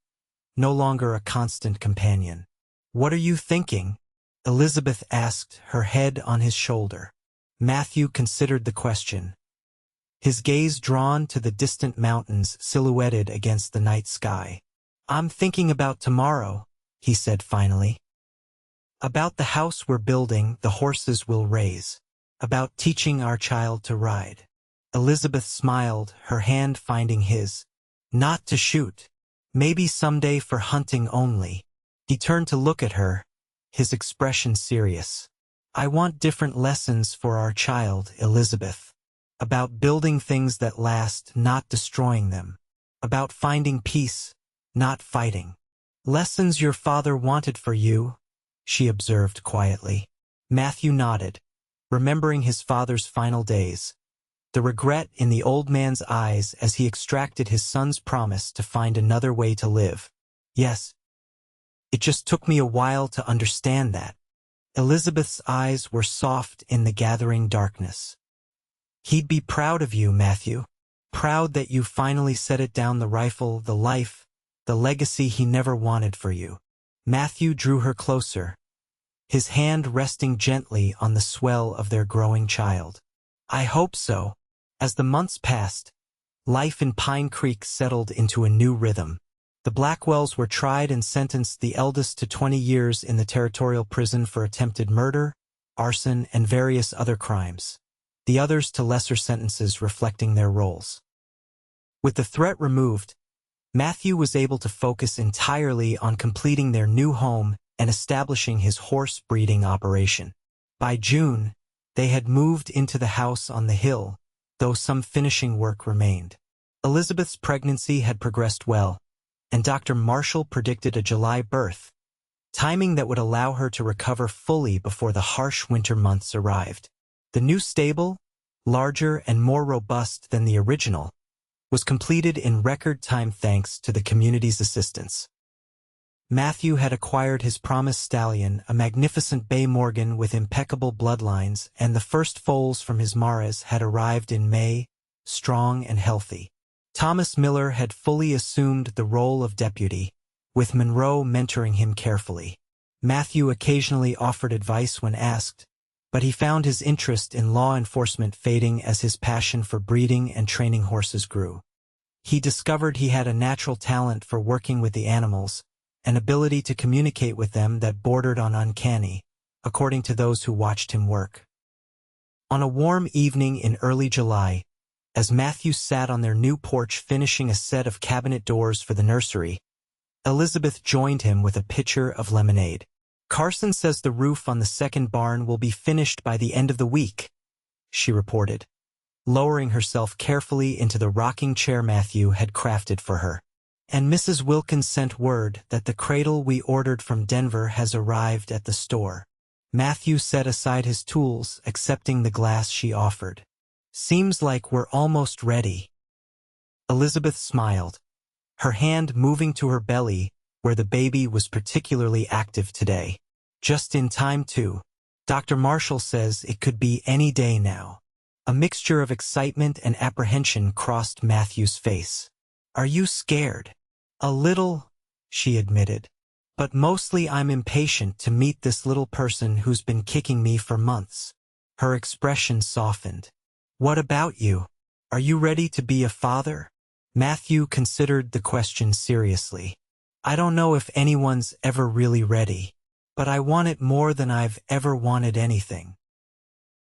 no longer a constant companion. "What are you thinking?" Elizabeth asked, her head on his shoulder. Matthew considered the question, his gaze drawn to the distant mountains silhouetted against the night sky. "I'm thinking about tomorrow," he said finally. "About the house we're building, the horses we'll raise. About teaching our child to ride." Elizabeth smiled, her hand finding his. "Not to shoot. Maybe someday for hunting only." He turned to look at her, his expression serious. "I want different lessons for our child, Elizabeth. About building things that last, not destroying them. About finding peace, not fighting." "Lessons your father wanted for you," she observed quietly. Matthew nodded, remembering his father's final days, the regret in the old man's eyes as he extracted his son's promise to find another way to live. "Yes. It just took me a while to understand that." Elizabeth's eyes were soft in the gathering darkness. "He'd be proud of you, Matthew. Proud that you finally set it down, the rifle, the life, the legacy he never wanted for you." Matthew drew her closer, his hand resting gently on the swell of their growing child. "I hope so." As the months passed, life in Pine Creek settled into a new rhythm. The Blackwells were tried and sentenced, the eldest to 20 years in the territorial prison for attempted murder, arson, and various other crimes, the others to lesser sentences reflecting their roles. With the threat removed, Matthew was able to focus entirely on completing their new home and establishing his horse breeding operation. By June, they had moved into the house on the hill, though some finishing work remained. Elizabeth's pregnancy had progressed well, and Dr. Marshall predicted a July birth, timing that would allow her to recover fully before the harsh winter months arrived. The new stable, larger and more robust than the original, was completed in record time thanks to the community's assistance. Matthew had acquired his promised stallion, a magnificent bay Morgan with impeccable bloodlines, and the first foals from his mares had arrived in May, strong and healthy. Thomas Miller had fully assumed the role of deputy, with Monroe mentoring him carefully. Matthew occasionally offered advice when asked, but he found his interest in law enforcement fading as his passion for breeding and training horses grew. He discovered he had a natural talent for working with the animals, an ability to communicate with them that bordered on uncanny, according to those who watched him work. On a warm evening in early July, as Matthew sat on their new porch finishing a set of cabinet doors for the nursery, Elizabeth joined him with a pitcher of lemonade. "Carson says the roof on the second barn will be finished by the end of the week," she reported, lowering herself carefully into the rocking chair Matthew had crafted for her. "And Mrs. Wilkins sent word that the cradle we ordered from Denver has arrived at the store." Matthew set aside his tools, accepting the glass she offered. "Seems like we're almost ready." Elizabeth smiled, her hand moving to her belly where the baby was particularly active today. "Just in time too. Dr. Marshall says it could be any day now." A mixture of excitement and apprehension crossed Matthew's face. "Are you scared?" "A little," she admitted. "But mostly I'm impatient to meet this little person who's been kicking me for months." Her expression softened. "What about you? Are you ready to be a father?" Matthew considered the question seriously. "I don't know if anyone's ever really ready, but I want it more than I've ever wanted anything."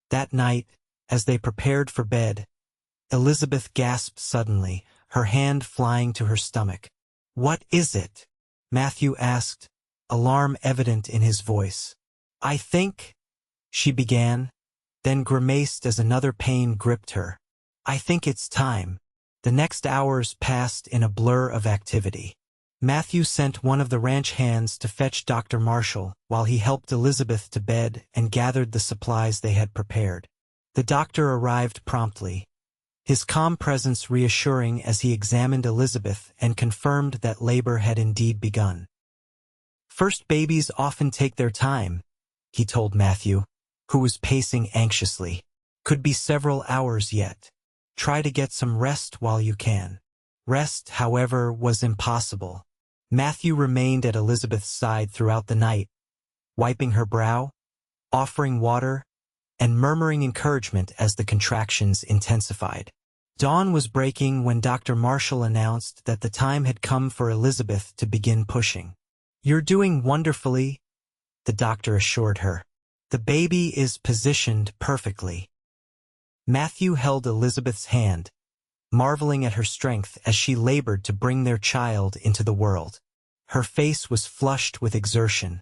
That night, as they prepared for bed, Elizabeth gasped suddenly, her hand flying to her stomach. "What is it?" Matthew asked, alarm evident in his voice. "I think," she began, then grimaced as another pain gripped her. "I think it's time." The next hours passed in a blur of activity. Matthew sent one of the ranch hands to fetch Dr. Marshall while he helped Elizabeth to bed and gathered the supplies they had prepared. The doctor arrived promptly, his calm presence reassuring as he examined Elizabeth and confirmed that labor had indeed begun. "First babies often take their time," he told Matthew, who was pacing anxiously. "Could be several hours yet. Try to get some rest while you can." Rest, however, was impossible. Matthew remained at Elizabeth's side throughout the night, wiping her brow, offering water, and murmuring encouragement as the contractions intensified. Dawn was breaking when Dr. Marshall announced that the time had come for Elizabeth to begin pushing. "You're doing wonderfully," the doctor assured her. "The baby is positioned perfectly." Matthew held Elizabeth's hand, marveling at her strength as she labored to bring their child into the world. Her face was flushed with exertion,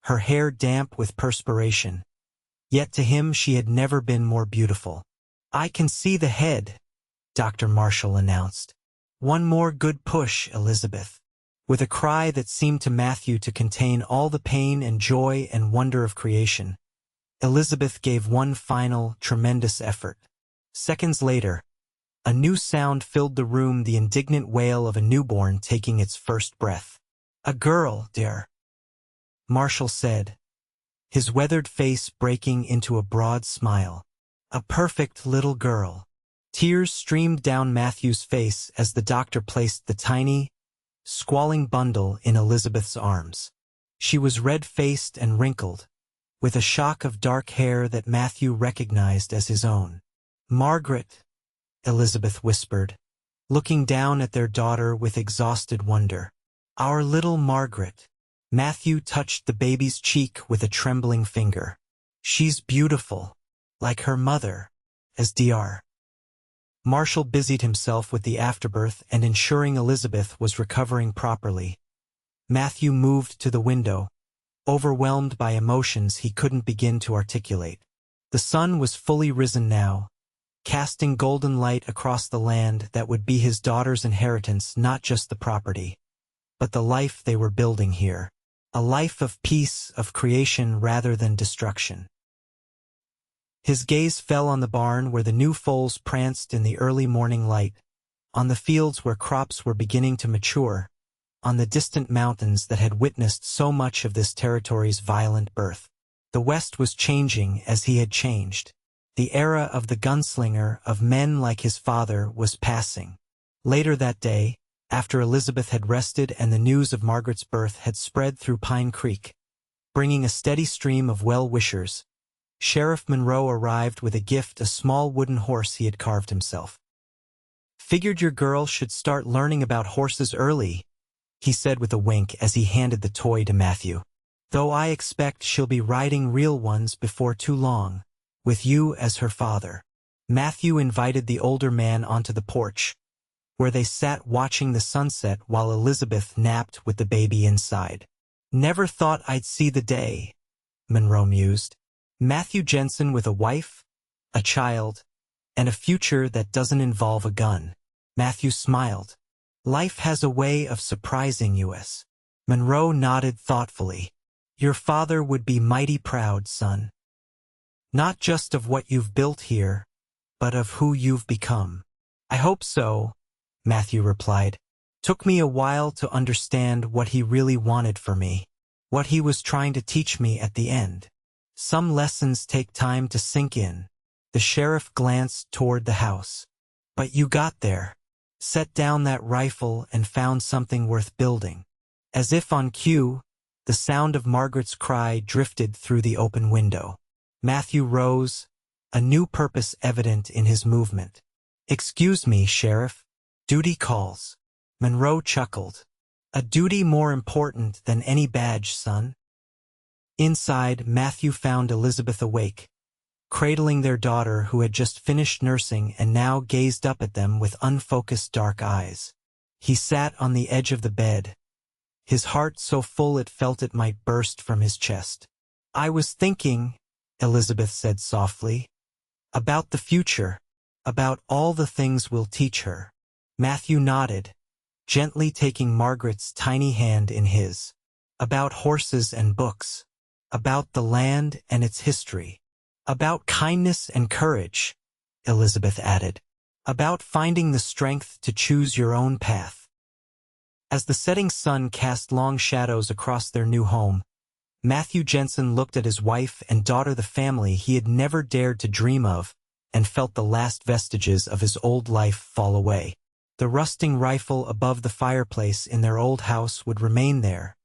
her hair damp with perspiration, yet to him she had never been more beautiful. "I can see the head," Dr. Marshall announced. "One more good push, Elizabeth." With a cry that seemed to Matthew to contain all the pain and joy and wonder of creation, Elizabeth gave one final, tremendous effort. Seconds later, a new sound filled the room, the indignant wail of a newborn taking its first breath. "A girl, dear," Marshall said, his weathered face breaking into a broad smile. "A perfect little girl." Tears streamed down Matthew's face as the doctor placed the tiny, squalling bundle in Elizabeth's arms. She was red-faced and wrinkled, with a shock of dark hair that Matthew recognized as his own. "Margaret," Elizabeth whispered, looking down at their daughter with exhausted wonder. "Our little Margaret." Matthew touched the baby's cheek with a trembling finger. "She's beautiful, like her mother, as Dr. Marshall busied himself with the afterbirth and ensuring Elizabeth was recovering properly. Matthew moved to the window, overwhelmed by emotions he couldn't begin to articulate. The sun was fully risen now, casting golden light across the land that would be his daughter's inheritance, not just the property, but the life they were building here. A life of peace, of creation rather than destruction. His gaze fell on the barn where the new foals pranced in the early morning light, on the fields where crops were beginning to mature, on the distant mountains that had witnessed so much of this territory's violent birth. The West was changing as he had changed. The era of the gunslinger, of men like his father, was passing. Later that day, after Elizabeth had rested and the news of Margaret's birth had spread through Pine Creek, bringing a steady stream of well-wishers, Sheriff Monroe arrived with a gift, a small wooden horse he had carved himself. "Figured your girl should start learning about horses early," he said with a wink as he handed the toy to Matthew. "Though I expect she'll be riding real ones before too long, with you as her father." Matthew invited the older man onto the porch, where they sat watching the sunset while Elizabeth napped with the baby inside. "Never thought I'd see the day," Monroe mused. "Matthew Jensen with a wife, a child, and a future that doesn't involve a gun." Matthew smiled. "Life has a way of surprising you." Monroe nodded thoughtfully. "Your father would be mighty proud, son. Not just of what you've built here, but of who you've become." "I hope so," Matthew replied. "Took me a while to understand what he really wanted for me, what he was trying to teach me at the end. Some lessons take time to sink in." The sheriff glanced toward the house. "But you got there, set down that rifle and found something worth building." As if on cue, the sound of Margaret's cry drifted through the open window. Matthew rose, a new purpose evident in his movement. "Excuse me, Sheriff. Duty calls." Monroe chuckled. "A duty more important than any badge, son." Inside, Matthew found Elizabeth awake, cradling their daughter who had just finished nursing and now gazed up at them with unfocused dark eyes. He sat on the edge of the bed, his heart so full it felt it might burst from his chest. "I was thinking," Elizabeth said softly, "about the future, about all the things we'll teach her." Matthew nodded, gently taking Margaret's tiny hand in his. "About horses and books, about the land and its history, about kindness and courage," Elizabeth added, "about finding the strength to choose your own path." As the setting sun cast long shadows across their new home, Matthew Jensen looked at his wife and daughter, the family he had never dared to dream of, and felt the last vestiges of his old life fall away. The rusting rifle above the fireplace in their old house would remain there,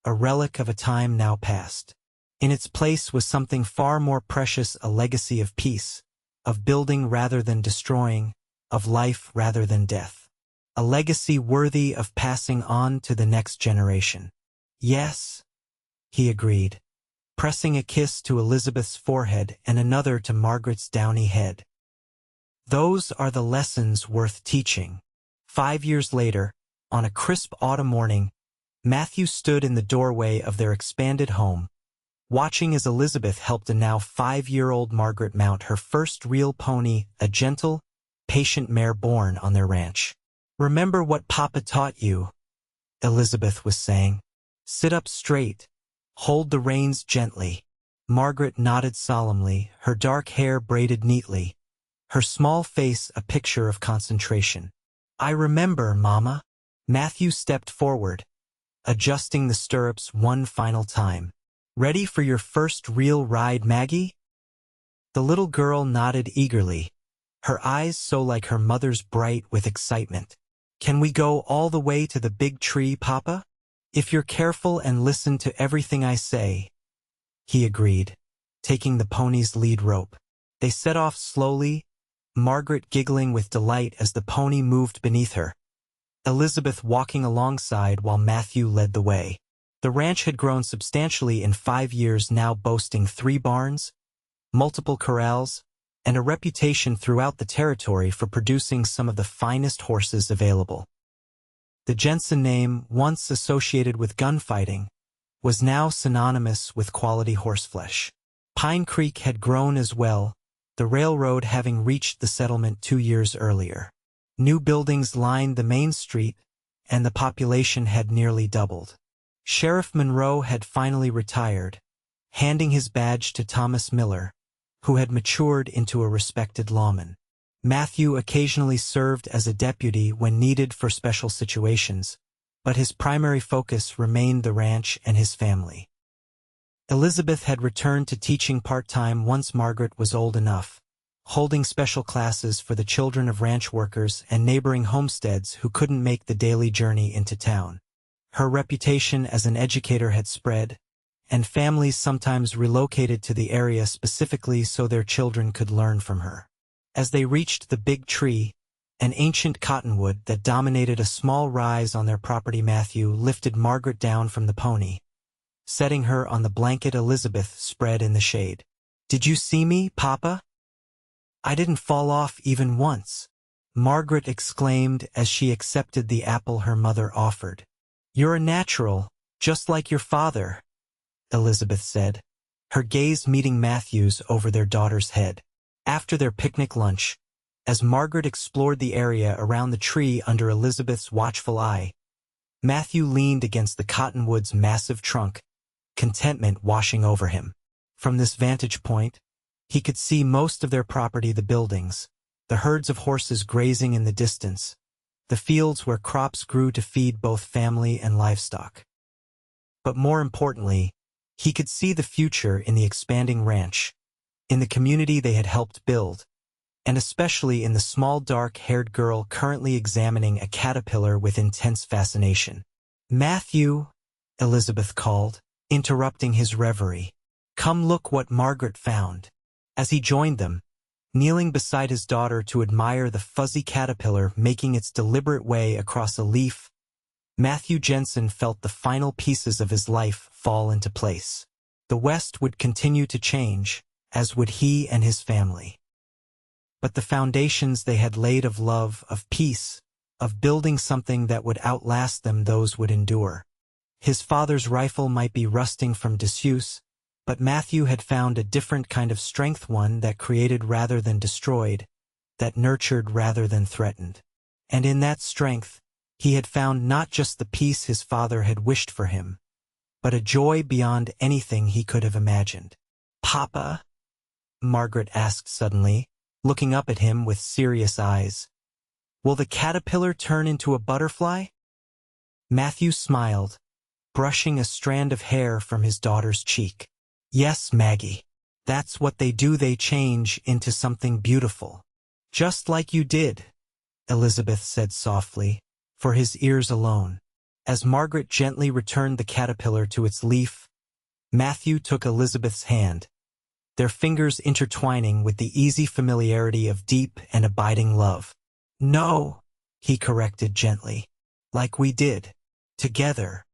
a relic of a time now past. In its place was something far more precious, a legacy of peace, of building rather than destroying, of life rather than death. A legacy worthy of passing on to the next generation. "Yes," he agreed, pressing a kiss to Elizabeth's forehead and another to Margaret's downy head. "Those are the lessons worth teaching." 5 years later, on a crisp autumn morning, Matthew stood in the doorway of their expanded home, watching as Elizabeth helped a now 5-year-old Margaret mount her first real pony, a gentle, patient mare born on their ranch. "Remember what Papa taught you," Elizabeth was saying. "Sit up straight. Hold the reins gently." Margaret nodded solemnly, her dark hair braided neatly, her small face a picture of concentration. "I remember, Mama." Matthew stepped forward, adjusting the stirrups one final time. "Ready for your first real ride, Maggie?" The little girl nodded eagerly, her eyes so like her mother's, bright with excitement. "Can we go all the way to the big tree, Papa?" "If you're careful and listen to everything I say," he agreed, taking the pony's lead rope. They set off slowly, Margaret giggling with delight as the pony moved beneath her, Elizabeth walking alongside while Matthew led the way. The ranch had grown substantially in 5 years, now boasting 3 barns, multiple corrals, and a reputation throughout the territory for producing some of the finest horses available. The Jensen name, once associated with gunfighting, was now synonymous with quality horseflesh. Pine Creek had grown as well, the railroad having reached the settlement 2 years earlier. New buildings lined the main street, and the population had nearly doubled. Sheriff Monroe had finally retired, handing his badge to Thomas Miller, who had matured into a respected lawman. Matthew occasionally served as a deputy when needed for special situations, but his primary focus remained the ranch and his family. Elizabeth had returned to teaching part-time once Margaret was old enough, holding special classes for the children of ranch workers and neighboring homesteads who couldn't make the daily journey into town. Her reputation as an educator had spread, and families sometimes relocated to the area specifically so their children could learn from her. As they reached the big tree, an ancient cottonwood that dominated a small rise on their property, Matthew lifted Margaret down from the pony, setting her on the blanket Elizabeth spread in the shade. "Did you see me, Papa? I didn't fall off even once," Margaret exclaimed as she accepted the apple her mother offered. "You're a natural, just like your father," Elizabeth said, her gaze meeting Matthew's over their daughter's head. After their picnic lunch, as Margaret explored the area around the tree under Elizabeth's watchful eye, Matthew leaned against the cottonwood's massive trunk, contentment washing over him. From this vantage point, he could see most of their property, the buildings, the herds of horses grazing in the distance, the fields where crops grew to feed both family and livestock. But more importantly, he could see the future in the expanding ranch, in the community they had helped build, and especially in the small dark-haired girl currently examining a caterpillar with intense fascination. "Matthew," Elizabeth called, interrupting his reverie. "Come look what Margaret found." As he joined them, kneeling beside his daughter to admire the fuzzy caterpillar making its deliberate way across a leaf, Matthew Jensen felt the final pieces of his life fall into place. The West would continue to change, as would he and his family. But the foundations they had laid of love, of peace, of building something that would outlast them, those would endure. His father's rifle might be rusting from disuse, but Matthew had found a different kind of strength, one that created rather than destroyed, that nurtured rather than threatened. And in that strength, he had found not just the peace his father had wished for him, but a joy beyond anything he could have imagined. "Papa?" Margaret asked suddenly, looking up at him with serious eyes. "Will the caterpillar turn into a butterfly?" Matthew smiled, brushing a strand of hair from his daughter's cheek. "Yes, Maggie. That's what they do. They change into something beautiful. Just like you did," Elizabeth said softly, for his ears alone. As Margaret gently returned the caterpillar to its leaf, Matthew took Elizabeth's hand, their fingers intertwining with the easy familiarity of deep and abiding love. "No," he corrected gently, "like we did. Together.